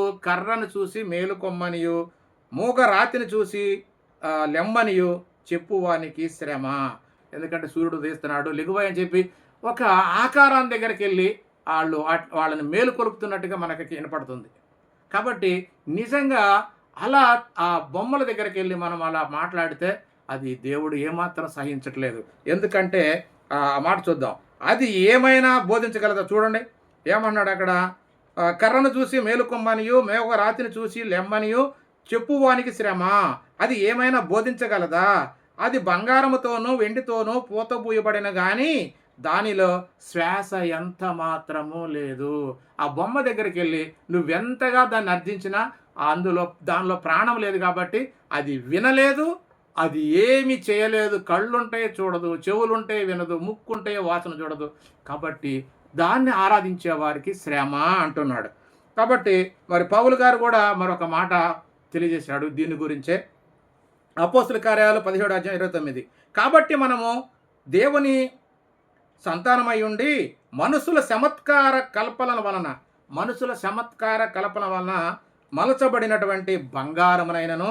మూగ రాతిని చూసి లెమ్మనియు చెప్పువానికి శ్రమ. ఎందుకంటే సూర్యుడు ఉదయిస్తున్నాడు, లెగువ అని చెప్పి ఒక ఆకారం దగ్గరికి వెళ్ళి వాళ్ళని మేలు కొలుపుతున్నట్టుగా మనకి వినపడుతుంది. కాబట్టి నిజంగా అలా ఆ బొమ్మల దగ్గరికి వెళ్ళి మనం అలా మాట్లాడితే అది దేవుడు ఏమాత్రం సహించట్లేదు. ఎందుకంటే ఆ మాట చూద్దాం, అది ఏమైనా బోధించగలదా? చూడండి ఏమన్నాడు అక్కడ, కర్రను చూసి మేలుకొమ్మనియు మేఘ రాతిని చూసి లెమ్మనియు చెప్పువానికి శ్రమ, అది ఏమైనా బోధించగలదా? అది బంగారముతోనూ వెండితోనూ పూతబూయబడిన కానీ దానిలో శ్వాస ఎంత మాత్రమూ లేదు. ఆ బొమ్మ దగ్గరికి వెళ్ళి నువ్వెంతగా దాన్ని అర్థించినా దానిలో ప్రాణం లేదు. కాబట్టి అది వినలేదు, అది ఏమి చేయలేదు. కళ్ళుంటే చూడదు, చెవులుంటే వినదు, ముక్కుంటే వాసన చూడదు. కాబట్టి దాన్ని ఆరాధించే వారికి శ్రమ అంటున్నాడు. కాబట్టి మరి పౌలు గారు కూడా మరొక మాట తెలియజేశాడు దీని గురించే. అపోస్తుల కార్యాలు 17:29, కాబట్టి మనము దేవుని సంతానమై ఉండి మనుషుల చమత్కార కల్పన వలన మలచబడినటువంటి బంగారమునైనను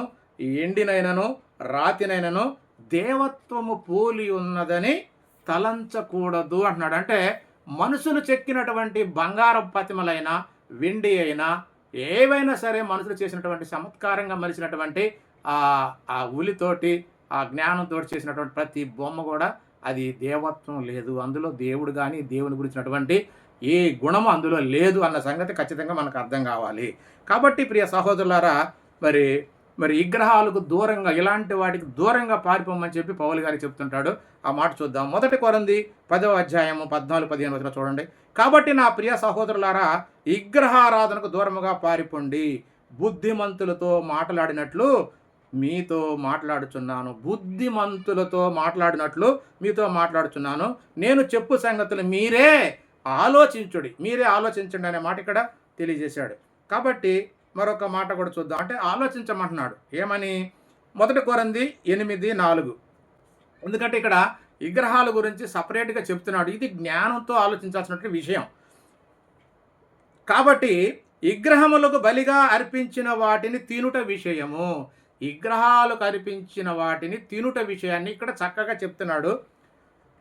ఎండినైనను రాతినైనను దేవత్వము పోలి ఉన్నదని తలంచకూడదు అంటున్నాడు. అంటే మనుషులు చెక్కినటువంటి బంగారం ప్రతిమలైనా వెండి అయినా ఏవైనా సరే మనుషులు చేసినటువంటి చమత్కారంగా మలిచినటువంటి ఆ ఉలితోటి ఆ జ్ఞానంతో చేసినటువంటి ప్రతి బొమ్మ కూడా అది దేవత్వం లేదు. అందులో దేవుడు కానీ దేవుని గురించినటువంటి ఏ గుణము అందులో లేదు అన్న సంగతి ఖచ్చితంగా మనకు అర్థం కావాలి. కాబట్టి ప్రియ సహోదరులారా, మరి విగ్రహాలకు దూరంగా, ఇలాంటి వాటికి దూరంగా పారిపోమని చెప్పి పౌలు గారికి చెప్తుంటాడు. ఆ మాట చూద్దాం. 1 కొరింథీ 10వ అధ్యాయము 14-15 చూడండి. కాబట్టి నా ప్రియ సహోదరులారా, విగ్రహారాధనకు దూరముగా పారిపోండి. బుద్ధిమంతులతో మాట్లాడినట్లు మీతో మాట్లాడుచున్నాను. నేను చెప్పు సంగతులు మీరే ఆలోచించండి అనే మాట ఇక్కడ తెలియజేశాడు. కాబట్టి మరొక మాట కూడా చూద్దాం. అంటే ఆలోచించమంటున్నాడు. ఏమని? 1 కొరింథీ 8:4. ఎందుకంటే ఇక్కడ విగ్రహాల గురించి సపరేట్గా చెప్తున్నాడు. ఇది జ్ఞానంతో ఆలోచించాల్సినటువంటి విషయం. కాబట్టి విగ్రహములకు బలిగా అర్పించిన వాటిని తినుట విషయము, విగ్రహాలకు అర్పించిన వాటిని తినుట విషయాన్ని ఇక్కడ చక్కగా చెప్తున్నాడు.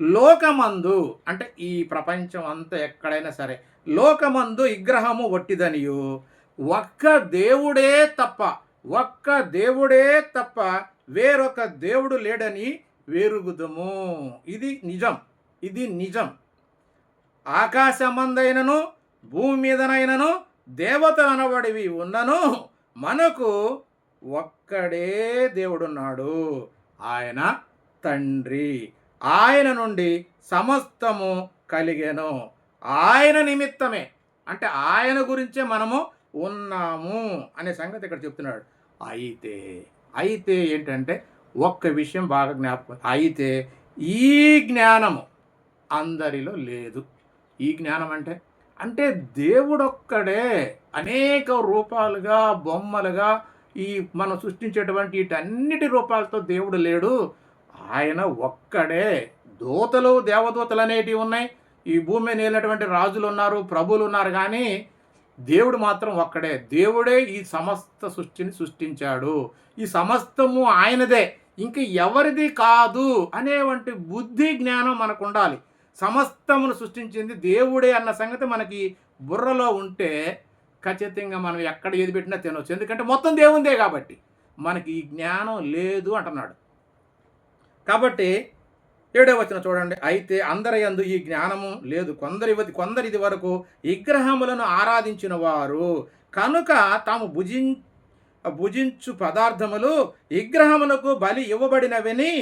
లోకమందు అంటే ఈ ప్రపంచం అంతా ఎక్కడైనా సరే, లోకమందు విగ్రహము వట్టిదనియు ఒక్క దేవుడే తప్ప వేరొక దేవుడు లేడని వేరుగుదుము. ఇది నిజం. ఆకాశమందైనను భూమి మీదనైనను దేవతలు అనబడివి ఉన్నను మనకు ఒక్కడే దేవుడున్నాడు, ఆయన తండ్రి. ఆయన నుండి సమస్తము కలిగెను, ఆయన నిమిత్తమే అంటే ఆయన గురించే మనము ఉన్నాము అనే సంగతి ఇక్కడ చెప్తున్నాడు. అయితే ఏంటంటే ఒక్క విషయం బాగా జ్ఞాపకం, అయితే ఈ జ్ఞానము అందరిలో లేదు. ఈ జ్ఞానం అంటే దేవుడొక్కడే అనేక రూపాలుగా బొమ్మలుగా ఈ మనం సృష్టించేటువంటి వీటన్నిటి రూపాలతో దేవుడు లేడు, ఆయన ఒక్కడే. దేవదూతలు అనేటివి ఉన్నాయి, ఈ భూమి మీద నేలినటువంటి రాజులు ఉన్నారు, ప్రభువులు ఉన్నారు, కానీ దేవుడు మాత్రం ఒక్కడే. దేవుడే ఈ సమస్త సృష్టిని సృష్టించాడు, ఈ సమస్తము ఆయనదే, ఇంక ఎవరిది కాదు అనేవంటి బుద్ధి జ్ఞానం మనకు ఉండాలి. సమస్తమును సృష్టించింది దేవుడే అన్న సంగతి మనకి బుర్రలో ఉంటే ఖచ్చితంగా మనం ఎక్కడ ఏది పెట్టినా తినవచ్చు, ఎందుకంటే మొత్తం దేవుందే కాబట్టి. మనకి ఈ జ్ఞానం లేదు అంటున్నాడు. కాబట్టి 7వ వచనం చూడండి. అయితే అందరి యందు ఈ జ్ఞానము లేదు, కొందరిది వరకు విగ్రహములను ఆరాధించిన వారు కనుక తాము భుజించు పదార్థములు విగ్రహములకు బలి ఇవ్వబడినవని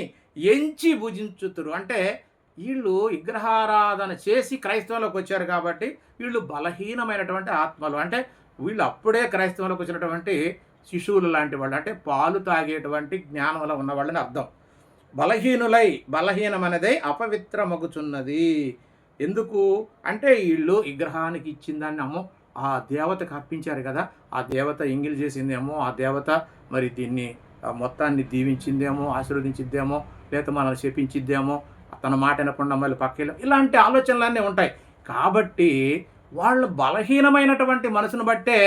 ఎంచి భుజించుతురు. అంటే వీళ్ళు విగ్రహారాధన చేసి క్రైస్తవంలోకి వచ్చారు కాబట్టి వీళ్ళు బలహీనమైనటువంటి ఆత్మలు. అంటే వీళ్ళు అప్పుడే క్రైస్తవంలోకి వచ్చినటువంటి శిశువులు లాంటి వాళ్ళు, అంటే పాలు తాగేటువంటి జ్ఞానంలో ఉన్నవాళ్ళని అర్థం. బలహీనమనేదే అపవిత్రమగుచున్నది. ఎందుకు అంటే వీళ్ళు విగ్రహానికి ఇచ్చిన దాన్ని ఆ దేవతకు అర్పించారు కదా, ఆ దేవత ఎంగిల్ చేసిందేమో, ఆ దేవత మరి దీన్ని మొత్తాన్ని దీవించిందేమో, ఆశీర్వదించిద్దేమో, లేక మనల్ని శపించిద్దేమో, తన మాట వినకుండా మళ్ళీ పక్కలో, ఇలాంటి ఆలోచనలన్నీ ఉంటాయి. కాబట్టి వాళ్ళు బలహీనమైనటువంటి మనసును బట్టే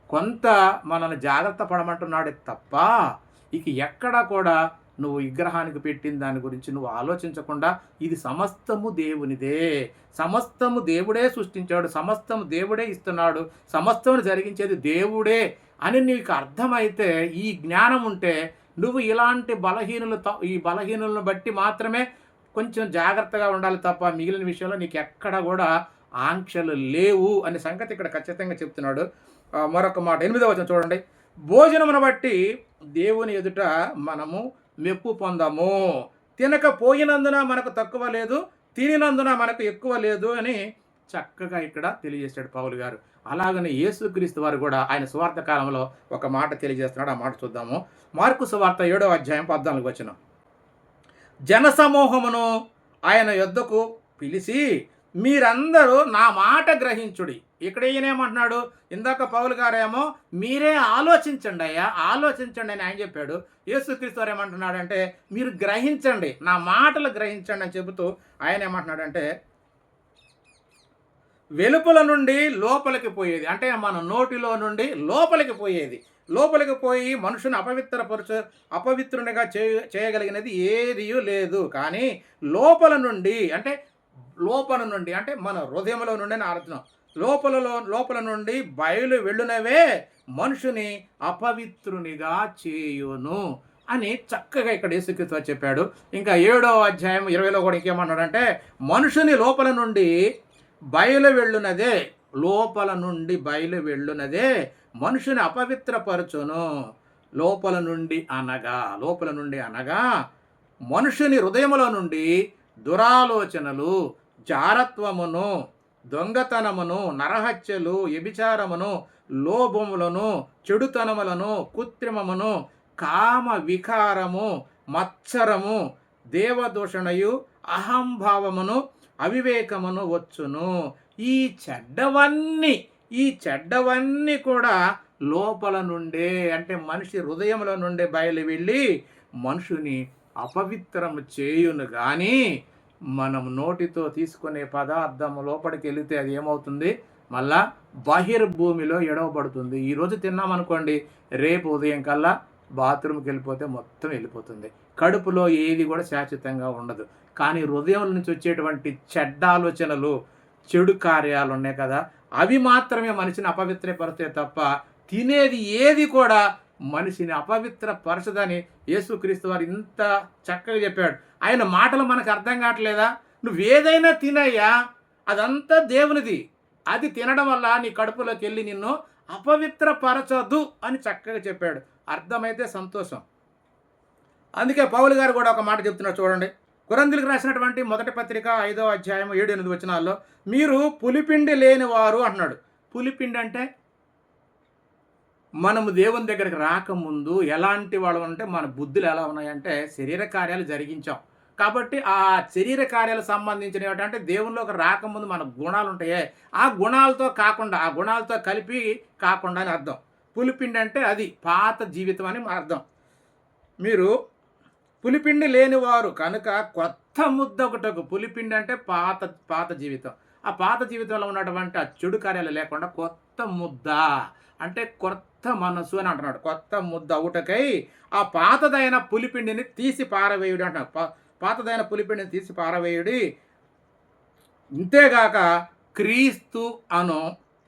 కొంత మనల్ని జాగ్రత్త పడమంటున్నాడే తప్ప ఇక ఎక్కడా కూడా నువ్వు విగ్రహానికి పెట్టిన దాని గురించి నువ్వు ఆలోచించకుండా ఇది సమస్తము దేవునిదే, సమస్తము దేవుడే సృష్టించాడు, సమస్తము దేవుడే ఇస్తున్నాడు, సమస్తము జరిగించేది దేవుడే అని నీకు అర్థమైతే, ఈ జ్ఞానం ఉంటే నువ్వు ఇలాంటి ఈ బలహీనులను బట్టి మాత్రమే కొంచెం జాగ్రత్తగా ఉండాలి తప్ప మిగిలిన విషయంలో నీకు ఎక్కడ కూడా ఆంక్షలు లేవు అనే సంగతి ఇక్కడ ఖచ్చితంగా చెప్తున్నాడు. మరొక మాట 8వ వచనం చూడండి. భోజనమును బట్టి దేవుని ఎదుట మనము మెప్పు పొందము, తినకపోయినందున మనకు తక్కువ లేదు, తినినందున మనకు ఎక్కువ లేదు అని చక్కగా ఇక్కడ తెలియజేశాడు పౌలు గారు. అలాగనే యేసుక్రీస్తు వారు కూడా ఆయన సువార్త కాలంలో ఒక మాట తెలియజేస్తున్నాడు. ఆ మాట చూద్దాము. మార్కు సువార్త 7వ అధ్యాయం 14వ వచనం. జనసమూహమును ఆయన యొద్దకు పిలిచి మీరందరూ నా మాట గ్రహించుడి. ఇక్కడ ఈయనేమంటున్నాడు, ఇందాక పౌలు గారేమో మీరే ఆలోచించండి అని ఆయన చెప్పాడు. యేసుక్రీస్తు వారు ఏమంటున్నాడంటే మీరు గ్రహించండి, నా మాటలు గ్రహించండి అని చెబుతూ ఆయన ఏమంటున్నాడంటే వెలుపల నుండి లోపలికి పోయేది, అంటే మన నోటిలో నుండి లోపలికి పోయి మనుషుని అపవిత్రునిగా చేయగలిగినది ఏదీ లేదు. కానీ లోపల నుండి అంటే మన హృదయంలో నుండి అర్థం, లోపల నుండి బయలు వెళ్ళునవే మనుషుని అపవిత్రునిగా చేయును అని చక్కగా ఇక్కడ యేసుక్రీస్తు చెప్పాడు. ఇంకా 7వ అధ్యాయం 20లో కూడా ఇంకేమన్నాడంటే మనుషుని లోపల నుండి బయలు వెళ్ళునదే మనుషుని అపవిత్రపరచును. లోపల నుండి అనగా మనుషుని హృదయములో నుండి దురాలోచనలు, జారత్వమును, దొంగతనమును, నరహత్యలు, వ్యభిచారమును, లోభములను, చెడుతనములను, కృత్రిమమును, కామ వికారము, మత్సరము, దేవదూషణయు, అహంభావమును, అవివేకమును వచ్చును. ఈ చెడ్డవన్నీ ఈ చెడ్డవన్నీ కూడా లోపల నుండే, అంటే మనిషి హృదయంలో నుండే బయలు వెళ్ళి మనుషుని అపవిత్రం చేయును. కానీ మనం నోటితో తీసుకునే పదార్థం లోపలికి వెళితే అది ఏమవుతుంది, మళ్ళా బహిర్భూమిలో ఎడవబడుతుంది. ఈరోజు తిన్నామనుకోండి, రేపు ఉదయం కల్లా బాత్రూమ్కి వెళ్ళిపోతే మొత్తం వెళ్ళిపోతుంది. కడుపులో ఏది కూడా శాశ్వతంగా ఉండదు. కానీ హృదయం నుంచి వచ్చేటువంటి చెడ్డ ఆలోచనలు, చెడు కార్యాలు ఉన్నాయి కదా, అవి మాత్రమే మనిషిని అపవిత్రపరుస్తాయి తప్ప తినేది ఏది కూడా మనిషిని అపవిత్రపరచదని యేసుక్రీస్తు వారు ఇంత చక్కగా చెప్పాడు. ఆయన మాటలు మనకు అర్థం కావట్లేదా? నువ్వేదైనా తినయ్యా, అదంతా దేవునిది. అది తినడం వల్ల నీ కడుపులోకి వెళ్ళి నిన్ను అపవిత్రపరచదు అని చక్కగా చెప్పాడు. అర్థమైతే సంతోషం. అందుకే పౌలు గారు కూడా ఒక మాట చెప్తున్నారు చూడండి. కొరింథీయులకు రాసినటువంటి మొదటి పత్రిక 5వ అధ్యాయం 7-8 వచనాల్లో, మీరు పులిపిండి లేని వారు అంటున్నాడు. పులిపిండి అంటే మనము దేవుని దగ్గరికి రాకముందు ఎలాంటి వాళ్ళు అంటే, మన బుద్ధులు ఎలా ఉన్నాయంటే శరీర కార్యాలు జరిగించాం కాబట్టి ఆ శరీర కార్యాలకు సంబంధించిన ఏంటంటే దేవునిలోకి రాకముందు మన గుణాలు ఉంటాయే, ఆ గుణాలతో కాకుండా, ఆ గుణాలతో కలిపి కాకుండా అని అర్థం. పులిపిండి అంటే అది పాత జీవితం అని అర్థం. మీరు పులిపిండి లేనివారు కనుక కొత్త ముద్ద ఒకటకు. పులిపిండి అంటే పాత జీవితం. ఆ పాత జీవితంలో ఉన్నటువంటి ఆ చెడు కార్యాలు లేకుండా కొత్త ముద్ద అంటే కొత్త మనసు అని అంటున్నాడు. కొత్త ముద్ద అవుటకై ఆ పాతదైన పులిపిండిని తీసి పారవేయుడు అంటున్నాడు. పాతదైన పులిపిండిని తీసి పారవేయుడి.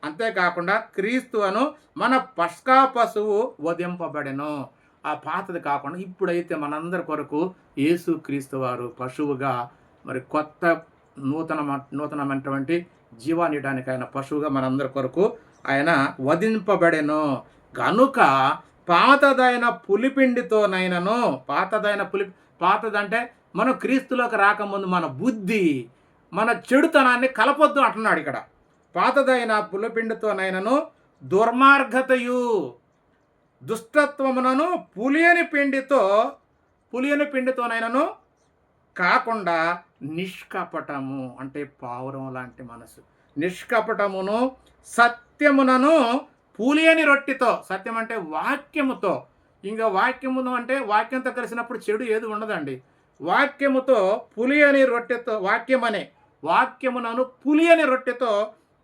అంతేకాకుండా క్రీస్తు అను మన పస్కా పశువు వధింపబడెను. ఆ పాతది కాకుండా ఇప్పుడైతే మనందరి కొరకు యేసుక్రీస్తు వారు పశువుగా, మరి కొత్త నూతనమైనటువంటి జీవానియడానికి ఆయన పశువుగా మనందరి కొరకు ఆయన వధింపబడెను. కనుక పాతదైన పులిపిండితోనైనను, పాతదంటే మనం క్రీస్తులోకి రాకముందు మన బుద్ధి, మన చెడుతనాన్ని కలపొద్దు అంటున్నాడు ఇక్కడ. పాతదైన పులిపిండితోనైనను దుర్మార్గతయు దుష్టత్వమునను పులియని పిండితోనైనను కాకుండా నిష్కపటము అంటే పావురం లాంటి మనసు, నిష్కపటమును సత్యమునను పులియని రొట్టెతో, సత్యం అంటే వాక్యముతో, ఇంకా వాక్యమును అంటే వాక్యంతో కలిసినప్పుడు చెడు ఏది ఉండదండి. వాక్యముతో పులియని రొట్టెతో, వాక్యమునను పులియని రొట్టెతో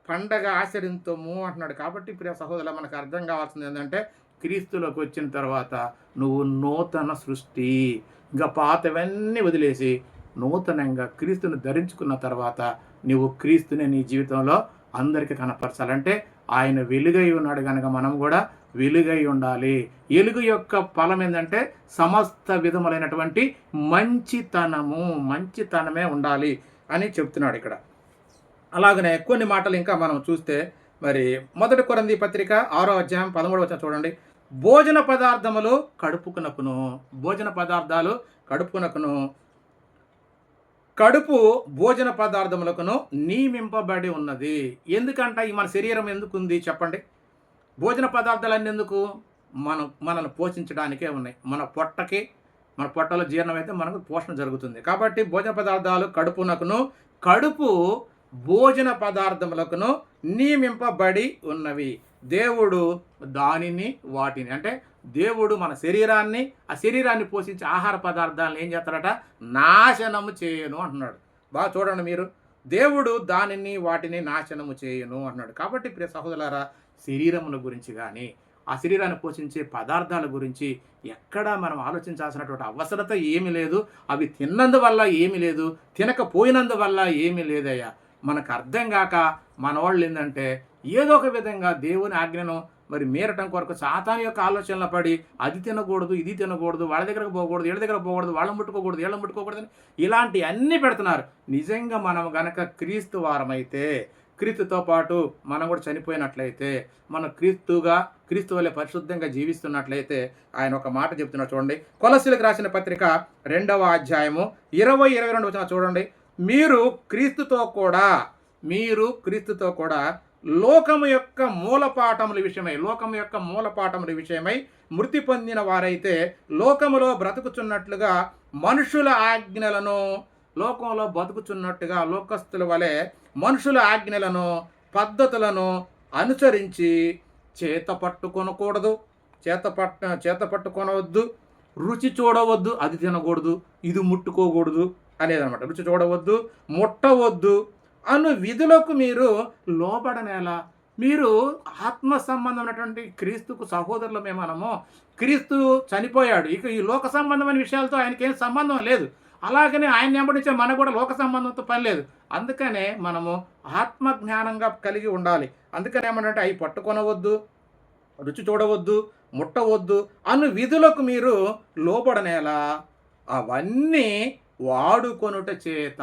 పండగ ఆచరించము అంటున్నాడు. కాబట్టి ప్రియ సహోదరులు, మనకు అర్థం కావాల్సింది ఏంటంటే క్రీస్తులోకి వచ్చిన తర్వాత నువ్వు నూతన సృష్టి. ఇంకా పాతవన్నీ వదిలేసి నూతనంగా క్రీస్తుని ధరించుకున్న తర్వాత నువ్వు క్రీస్తుని నీ జీవితంలో అందరికీ కనపరచాలంటే ఆయన వెలుగై ఉన్నాడు కనుక మనం కూడా వెలుగై ఉండాలి. వెలుగు యొక్క ఫలం ఏంటంటే సమస్త విధములైనటువంటి మంచితనమే ఉండాలి అని చెప్తున్నాడు ఇక్కడ. అలాగనే కొన్ని మాటలు ఇంకా మనం చూస్తే, మరి 1 కొరింథీ పత్రిక 6వ అధ్యాయం 13వ వచనం చూడండి. భోజన పదార్థాలు కడుపునకును కడుపు భోజన పదార్థములకును నియమింపబడి ఉన్నది. ఎందుకంటే ఈ మన శరీరం ఎందుకుంది చెప్పండి? భోజన పదార్థాలన్నీ ఎందుకు? మనల్ని పోషించడానికే ఉన్నాయి. మన పొట్టలో జీర్ణమైతే మనకు పోషణ జరుగుతుంది. కాబట్టి భోజన పదార్థాలు కడుపు భోజన పదార్థములకును నియమింపబడి ఉన్నవి. దేవుడు వాటిని అంటే దేవుడు మన శరీరాన్ని పోషించే ఆహార పదార్థాలను ఏం చేస్తారట? నాశనము చేయను అంటున్నాడు. బాగా చూడండి మీరు, దేవుడు వాటిని నాశనము చేయను అన్నాడు. కాబట్టి ప్రియ సహోదరులారా, శరీరముల గురించి కానీ ఆ శరీరాన్ని పోషించే పదార్థాల గురించి ఎక్కడా మనం ఆలోచించాల్సినటువంటి అవసరత ఏమీ లేదు. అవి తిన్నందువల్ల ఏమీ లేదు, తినకపోయినందువల్ల ఏమీ లేదయ్యా. మనకు అర్థం కాక మన వాళ్ళు ఏంటంటే ఏదో ఒక విధంగా దేవుని ఆజ్ఞను మరి మీరటం కొరకు సాతాను యొక్క ఆలోచనలో పడి అది తినకూడదు, ఇది తినకూడదు, వాళ్ళ దగ్గరకు పోకూడదు, వీళ్ళ దగ్గర పోకూడదు, వాళ్ళని ముట్టుకోకూడదు, వీళ్ళని ముట్టుకోకూడదు అని ఇలాంటి అన్నీ పెడుతున్నారు. నిజంగా మనం గనక క్రీస్తు వారమైతే, క్రీస్తుతో పాటు మనం కూడా చనిపోయినట్లయితే, మనం క్రీస్తు వల్లే పరిశుద్ధంగా జీవిస్తున్నట్లయితే ఆయన ఒక మాట చెప్తున్నారు చూడండి. కొలస్సీలకు రాసిన పత్రిక 2వ అధ్యాయము 20-22 వచనం చూడండి. మీరు క్రీస్తుతో కూడా లోకము యొక్క మూలపాఠముల విషయమై మృతి పొందిన వారైతే లోకములో బ్రతుకుచున్నట్లుగా లోకంలో బతుకుచున్నట్టుగా లోకస్తుల వలె మనుషుల ఆజ్ఞలను పద్ధతులను అనుసరించి చేత పట్టుకొనకూడదు, చేత పట్టుకొనవద్దు, రుచి చూడవద్దు, అది తినకూడదు, ఇది ముట్టుకోకూడదు అనేదనమాట. రుచి చూడవద్దు, ముట్టవద్దు అను విధులకు మీరు లోబడనేలా. మీరు ఆత్మ సంబంధమైనటువంటి క్రీస్తుకు సహోదరులమే మనము. క్రీస్తు చనిపోయాడు, ఇక ఈ లోక సంబంధమైన విషయాలతో ఆయనకేం సంబంధం లేదు. అలాగనే ఆయన వెంబడించే మనకు కూడా లోక సంబంధంతో పని లేదు. అందుకనే మనము ఆత్మ జ్ఞానంగా కలిగి ఉండాలి. అందుకని ఏమంటే అవి పట్టుకొనవద్దు, రుచి చూడవద్దు, ముట్టవద్దు అను విధులకు మీరు లోబడనేలా. అవన్నీ వాడుకొనుట చేత,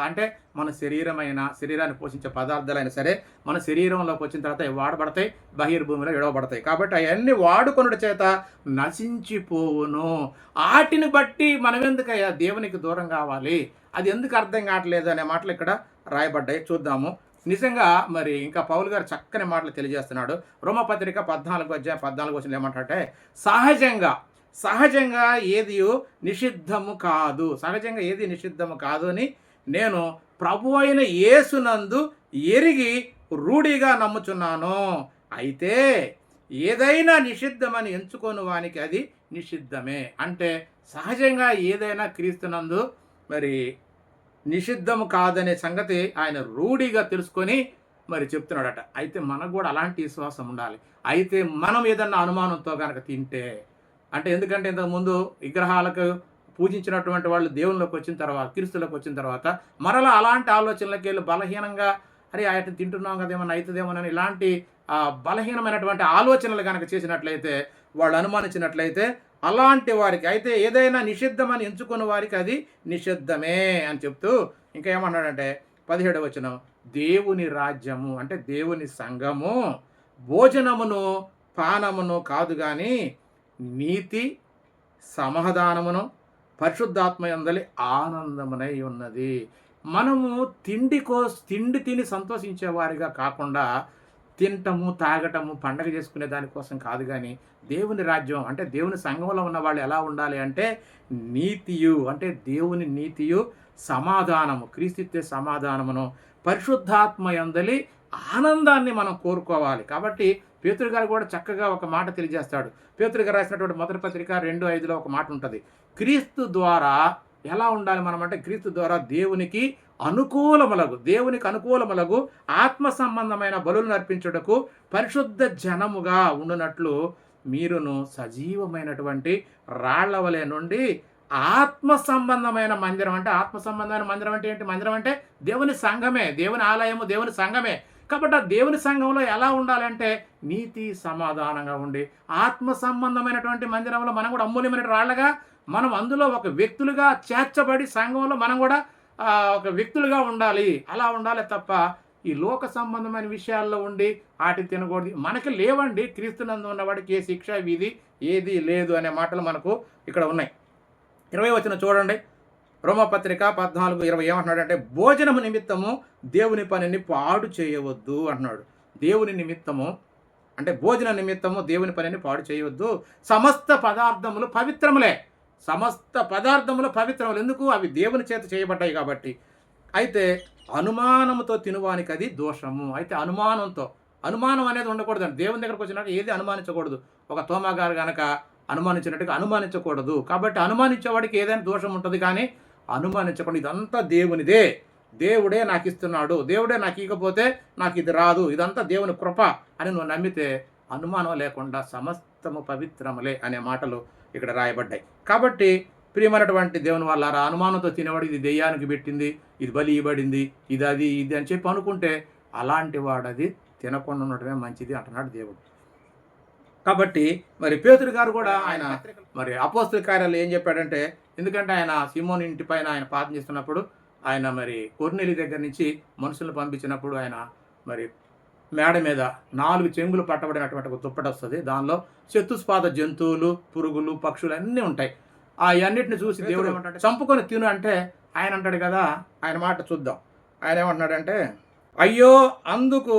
అంటే మన శరీరాన్ని పోషించే పదార్థాలైనా సరే మన శరీరంలోకి వచ్చిన తర్వాత అవి వాడబడతాయి, బహిర్భూమిలో విడవబడతాయి. కాబట్టి అవన్నీ వాడుకొనుట చేత నశించిపోవును. వాటిని బట్టి మనం ఎందుకయ్యా దేవునికి దూరం కావాలి, అది ఎందుకు అర్థం కావట్లేదు అనే మాటలు ఇక్కడ రాయబడ్డాయి. చూద్దాము. నిజంగా మరి ఇంకా పౌలు గారు చక్కని మాటలు తెలియజేస్తున్నాడు. రోమపత్రిక 14 ఏమంటారంటే సహజంగా ఏది నిషిద్ధము కాదు, సహజంగా ఏది నిషిద్ధము కాదు అని నేను ప్రభు అయిన యేసునందు ఎరిగి రూఢిగా నమ్ముచున్నాను. అయితే ఏదైనా నిషిద్ధమని ఎంచుకోని వానికి అది నిషిద్ధమే. అంటే సహజంగా ఏదైనా క్రీస్తునందు మరి నిషిద్ధము కాదనే సంగతి ఆయన రూఢిగా తెలుసుకొని మరి చెప్తున్నాడట. అయితే మనకు కూడా అలాంటి విశ్వాసం ఉండాలి. అయితే మనం ఏదన్నా అనుమానంతో కనుక తింటే, అంటే ఎందుకంటే ఇంతకుముందు విగ్రహాలకు పూజించినటువంటి వాళ్ళు దేవుళ్ళలోకి వచ్చిన తర్వాత, క్రీస్తులోకి వచ్చిన తర్వాత మరలా అలాంటి ఆలోచనలకి వెళ్ళి బలహీనంగా అరే ఆయన తింటున్నాం కదేమన్నా అవుతుందేమోనని ఇలాంటి బలహీనమైనటువంటి ఆలోచనలు కనుక చేసినట్లయితే, వాళ్ళు అనుమానించినట్లయితే అలాంటి వారికి అయితే ఏదైనా నిషిద్ధమని ఎంచుకున్న వారికి అది నిషిద్ధమే అని చెప్తూ ఇంకా ఏమన్నాడంటే 17వ వచనం, దేవుని రాజ్యము అంటే దేవుని సంఘము భోజనమును పానమును కాదు కానీ నీతి సమాధానమును పరిశుద్ధాత్మ యందలి ఆనందమునై ఉన్నది. మనము తిండి తిని సంతోషించే వారిగా కాకుండా తినటము తాగటము పండగ చేసుకునే దానికోసం కాదు, కానీ దేవుని రాజ్యం అంటే దేవుని సంఘంలో ఉన్న వాళ్ళు ఎలా ఉండాలి అంటే నీతియు అంటే దేవుని నీతియు సమాధానము, క్రీస్తుత్వ సమాధానమును పరిశుద్ధాత్మ యందలి ఆనందాన్ని మనం కోరుకోవాలి. కాబట్టి పేతురు గారు కూడా చక్కగా ఒక మాట తెలియజేస్తాడు. పేతురు గారు రాసినటువంటి మొదటి పత్రిక 2:5 ఒక మాట ఉంటుంది. క్రీస్తు ద్వారా ఎలా ఉండాలి మనం అంటే క్రీస్తు ద్వారా దేవునికి అనుకూలములగు ఆత్మ సంబంధమైన బలులను అర్పించుటకు పరిశుద్ధ జనముగా ఉండునట్లు మీరును సజీవమైనటువంటి రాళ్ల వలె నుండి ఆత్మ సంబంధమైన మందిరం అంటే ఏంటి? మందిరం అంటే దేవుని సంఘమే, దేవుని ఆలయము, దేవుని సంఘమే. కాబట్టి ఆ దేవుని సంఘంలో ఎలా ఉండాలంటే నీతి సమాధానంగా ఉండి ఆత్మ సంబంధమైనటువంటి మందిరంలో మనం కూడా అమూల్యమైన రాళ్లగా మనం అందులో ఒక వ్యక్తులుగా చేర్చబడి సంఘంలో మనం కూడా ఒక వ్యక్తులుగా ఉండాలి. అలా ఉండాలి తప్ప ఈ లోక సంబంధమైన విషయాల్లో ఉండి వాటిని తినకూడదు. మనకి లేవండి, క్రీస్తునందు ఉన్నవాడికి ఏ శిక్ష విధి ఏది లేదు అనే మాటలు మనకు ఇక్కడ ఉన్నాయి. 20వ వచనం చూడండి. రోమపత్రిక 14:20 ఏమంటున్నాడంటే భోజనము నిమిత్తము దేవుని పనిని పాడు చేయవద్దు అంటున్నాడు. దేవుని నిమిత్తము అంటే భోజన నిమిత్తము దేవుని పనిని పాడు చేయవద్దు. సమస్త పదార్థములు పవిత్రములే. ఎందుకు? అవి దేవుని చేత చేయబడ్డాయి కాబట్టి. అయితే అనుమానముతో తినువానికి అది దోషము. అయితే అనుమానం అనేది ఉండకూడదు. దేవుని దగ్గరకు వచ్చినాక ఏది అనుమానించకూడదు. ఒక తోమా గారు కనుక అనుమానించినట్టుగా అనుమానించకూడదు. కాబట్టి అనుమానించేవాడికి ఏదైనా దోషం ఉంటుంది, కానీ అనుమానించకుండా ఇదంతా దేవునిదే, దేవుడే నాకు ఇస్తున్నాడు, దేవుడే నాకు ఇకపోతే నాకు ఇది రాదు, ఇదంతా దేవుని కృప అని నువ్వు నమ్మితే అనుమానం లేకుండా సమస్తము పవిత్రములే అనే మాటలు ఇక్కడ రాయబడ్డాయి. కాబట్టి ప్రియమైనటువంటి దేవుని వాళ్ళారా, అనుమానంతో తినేవాడు ఇది దెయ్యానికి పెట్టింది, ఇది బలి ఇవ్వబడింది, ఇది అని చెప్పి అనుకుంటే అలాంటి వాడు అది తినకుండా ఉండటమే మంచిది అంటున్నాడు దేవుడు. కాబట్టి మరి పేతురు గారు కూడా ఆయన మరి అపోస్తల కార్యాలు ఏం చెప్పాడంటే, ఎందుకంటే ఆయన సీమోను ఇంటి పైన ఆయన ప్రార్థన చేస్తున్నప్పుడు ఆయన మరి కొర్నేలి దగ్గర నుంచి మనుషులను పంపించినప్పుడు ఆయన మరి మేడ మీద 4 చెంగులు పట్టబడినటువంటి ఒక దుప్పటి వస్తుంది. దానిలో చతుస్పాద జంతువులు, పురుగులు, పక్షులు అన్నీ ఉంటాయి. అన్నిటిని చూసి దేవుడు ఏమంటాడు, చంపుకొని తిను అంటే ఆయన అంటాడు కదా, ఆయన మాట చూద్దాం. ఆయన ఏమంటున్నాడంటే అందుకు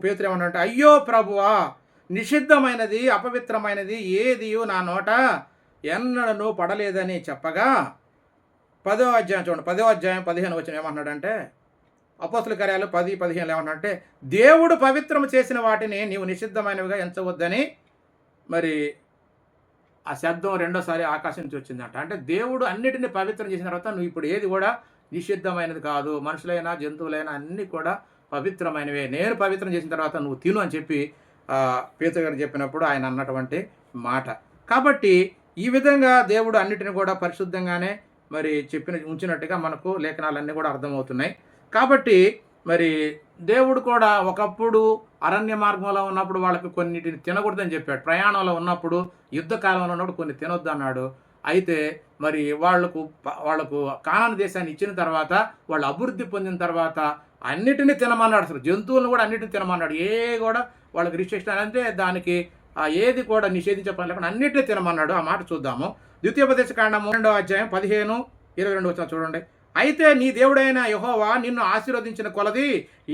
పేతురు ఏమన్నాడంటే, అయ్యో ప్రభువా, నిషిద్ధమైనది అపవిత్రమైనది ఏదియు నా నోట ఎన్నడను పడలేదని చెప్పగా 10వ అధ్యాయం చూడండి, 10వ అధ్యాయం 15వ వచనం ఏమన్నాడంటే, అపోస్తల కార్యాలు 10:15 ఏమన్నంటే దేవుడు పవిత్రము చేసిన వాటిని నీవు నిషిద్ధమైనవిగా ఎంచవద్దని మరి ఆ శబ్దం రెండోసారి ఆకాశం నుంచి వచ్చిందంట. అంటే దేవుడు అన్నిటిని పవిత్రం చేసిన తర్వాత నువ్వు ఇప్పుడు ఏది కూడా నిషిద్ధమైనది కాదు, మనుషులైనా జంతువులైనా అన్నీ కూడా పవిత్రమైనవే, నేను పవిత్రం చేసిన తర్వాత నువ్వు తిను అని చెప్పి పేతురు గారు చెప్పినప్పుడు ఆయన అన్నటువంటి మాట. కాబట్టి ఈ విధంగా దేవుడు అన్నిటిని కూడా పరిశుద్ధంగానే మరి ఉంచినట్టుగా మనకు లేఖనాలన్నీ కూడా అర్థమవుతున్నాయి. కాబట్టి మరి దేవుడు కూడా ఒకప్పుడు అరణ్య మార్గంలో ఉన్నప్పుడు వాళ్ళకి కొన్నిటిని తినకూడదని చెప్పాడు. ప్రయాణంలో ఉన్నప్పుడు యుద్ధ కాలంలో ఉన్నప్పుడు కొన్ని తినొద్దు అన్నాడు. అయితే మరి వాళ్లకు కానాను దేశాన్ని ఇచ్చిన తర్వాత వాళ్ళు అభివృద్ధి పొందిన తర్వాత అన్నిటినీ తినమన్నాడు. అసలు జంతువులను కూడా అన్నిటిని తినమన్నాడు. కూడా వాళ్ళకి రిస్ట్రిక్షన్ అంటే దానికి ఏది కూడా నిషేధించే పని లేకుండా అన్నిటినీ తినమన్నాడు. ఆ మాట చూద్దాము. ద్వితీయోపదేశకాండము 2వ అధ్యాయం 15-22 వచ్చిన చూడండి. అయితే నీ దేవుడైన యెహోవా నిన్ను ఆశీర్వదించిన కొలది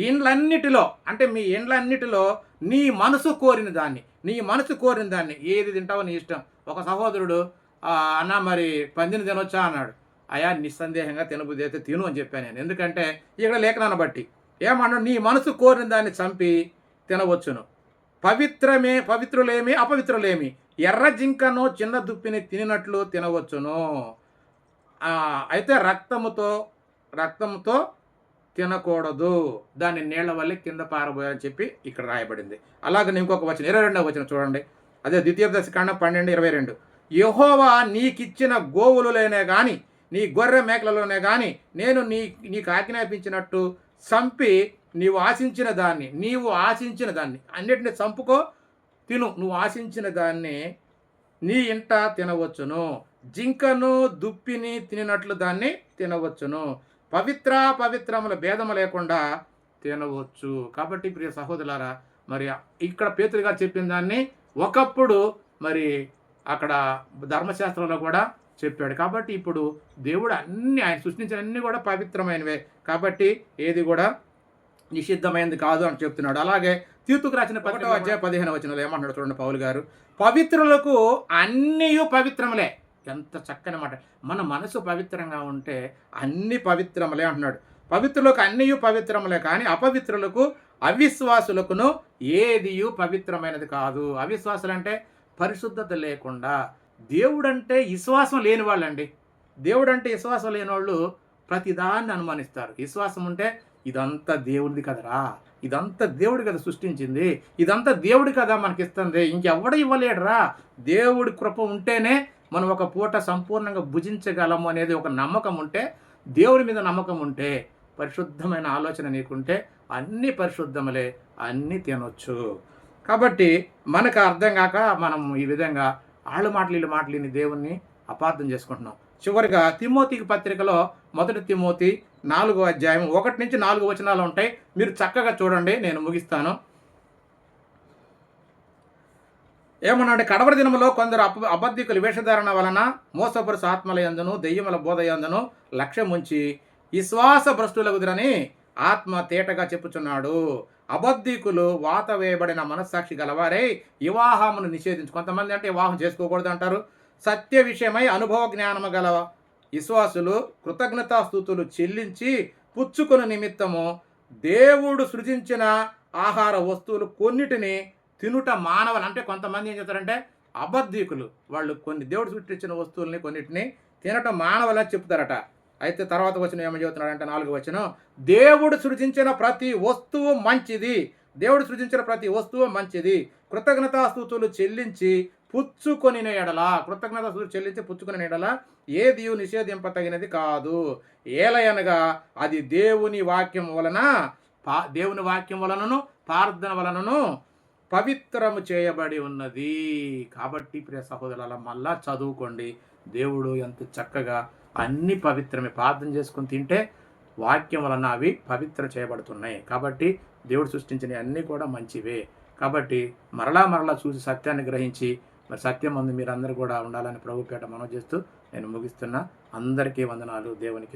ఇండ్లన్నిటిలో, అంటే మీ ఇండ్లన్నిటిలో నీ మనసు కోరిన దాన్ని ఏది తింటావో నీ ఇష్టం. ఒక సహోదరుడు అన్న మరి పందిని తినొచ్చా అన్నాడు. అయా నిస్సందేహంగా తినబుద్ధి అయితే తిను అని చెప్పాను నేను. ఎందుకంటే ఇక్కడ లేఖనాన్ని బట్టి ఏమన్నాడు, నీ మనసు కోరిన దాన్ని చంపి తినవచ్చును, పవిత్రులేమి అపవిత్రులేమి, ఎర్ర జింకను చిన్న దుప్పిని తినట్లు తినవచ్చును. అయితే రక్తంతో తినకూడదు, దాన్ని నీళ్ల వల్లే కింద పారబోయాలని చెప్పి ఇక్కడ రాయబడింది. అలాగే ఇంకొక వచనం 22వ వచనం చూడండి. అదే ద్వితీయోపదేశకాండం 12:22. యెహోవా నీకిచ్చిన గోవులలోనే కానీ నీ గొర్రె మేకలలోనే కానీ నేను నీకు ఆజ్ఞాపించినట్టు చంపి నీవు ఆశించిన దాన్ని అన్నిటిని చంపుకో తిను, నువ్వు ఆశించిన దాన్ని నీ ఇంట తినవచ్చును, జింకను దుప్పిని తినట్లు దాన్ని తినవచ్చును, పవిత్రముల భేదము లేకుండా తినవచ్చు. కాబట్టి ప్రియ సహోదరులారా, మరి ఇక్కడ పేతురు గారు చెప్పిన దాన్ని ఒకప్పుడు మరి అక్కడ ధర్మశాస్త్రంలో కూడా చెప్పాడు. కాబట్టి ఇప్పుడు దేవుడు ఆయన సృష్టించిన అన్నీ కూడా పవిత్రమైనవే, కాబట్టి ఏది కూడా నిషిద్ధమైనది కాదు అని చెప్తున్నాడు. అలాగే తీతుకు రాసిన 1వ అధ్యాయం 15వ వచనంలో ఏమంటున్నాడు చూడండి పౌలు గారు, పవిత్రులకు అన్నీ పవిత్రములే. ఎంత చక్కని మాట. మన మనసు పవిత్రంగా ఉంటే అన్ని పవిత్రములే అంటున్నాడు. పవిత్రులకు అన్నీ పవిత్రములే, కానీ అపవిత్రులకు అవిశ్వాసులకును ఏది పవిత్రమైనది కాదు. అవిశ్వాసులు అంటే పరిశుద్ధత లేకుండా, దేవుడంటే విశ్వాసం లేని వాళ్ళండి. దేవుడంటే విశ్వాసం లేని వాళ్ళు ప్రతిదాన్ని అనుమానిస్తారు. విశ్వాసం ఉంటే ఇదంతా దేవుడిది కదరా, ఇదంతా దేవుడి కదా సృష్టించింది, ఇదంతా దేవుడి కదా మనకిస్తుంది, ఇంకెవడు ఇవ్వలేడురా, దేవుడి కృప ఉంటేనే మనం ఒక పూట సంపూర్ణంగా భుజించగలము అనేది ఒక నమ్మకం ఉంటే, దేవుడి మీద నమ్మకం ఉంటే, పరిశుద్ధమైన ఆలోచన నీకుంటే అన్నీ పరిశుద్ధములే, అన్నీ తినొచ్చు. కాబట్టి మనకు అర్థం కాక మనం ఈ విధంగా వీళ్ళ మాటలు దేవుణ్ణి అపార్థం చేసుకుంటున్నాం. చివరిగా తిమోతికి పత్రికలో 1 తిమోతి 4వ అధ్యాయం 1-4 వచనాలు ఉంటాయి. మీరు చక్కగా చూడండి, నేను ముగిస్తాను. ఏమన్నాడు, కడవరి దినములో కొందరు అబద్ధికులు వేషధారణ వలన మోసపరుసు ఆత్మల యందును దెయ్యముల బోధ యందును లక్ష్యముంచి విశ్వాస భ్రష్టులగుదురని ఆత్మ తేటగా చెప్పుచున్నాడు. అబద్ధికులు వాత వేయబడిన మనస్సాక్షి గలవారై వివాహమును నిషేధించు. కొంతమంది అంటే వివాహం చేసుకోకూడదు అంటారు. సత్య విషయమై అనుభవ జ్ఞానము గల విశ్వాసులు కృతజ్ఞతాస్తుతులు చెల్లించి పుచ్చుకుని నిమిత్తము దేవుడు సృజించిన ఆహార వస్తువులు కొన్నిటిని తినుట మానవలు. అంటే కొంతమంది ఏం చేస్తారంటే అబద్ధికులు, వాళ్ళు కొన్ని దేవుడు సృష్టించిన వస్తువుల్ని కొన్నిటిని తినటం మానవలని చెప్తారట. అయితే తర్వాత వచనం ఏమని చెబుతున్నాడంటే 4వ వచనం, దేవుడు సృజించిన ప్రతి వస్తువు మంచిది, కృతజ్ఞతాస్తుతులు చెల్లించి పుచ్చుకొని ఎడల ఏది నిషేధింపతగినది కాదు. ఏలయనగా అది దేవుని వాక్యం వలనను ప్రార్థన వలనను పవిత్రము చేయబడి ఉన్నది. కాబట్టి ప్రియ సహోదరుల మళ్ళా చదువుకోండి, దేవుడు ఎంత చక్కగా అన్ని పవిత్రమే. ప్రార్థన చేసుకుని తింటే వాక్యం వలన అవి పవిత్ర చేయబడుతున్నాయి. కాబట్టి దేవుడు సృష్టించిన అన్నీ కూడా మంచివే. కాబట్టి మరలా చూసి సత్యాన్ని గ్రహించి మరి సత్యం ముందు మీరందరూ కూడా ఉండాలని ప్రభుపేట మనవి చేస్తూ నేను ముగిస్తున్నా. అందరికీ వందనాలు. దేవునికి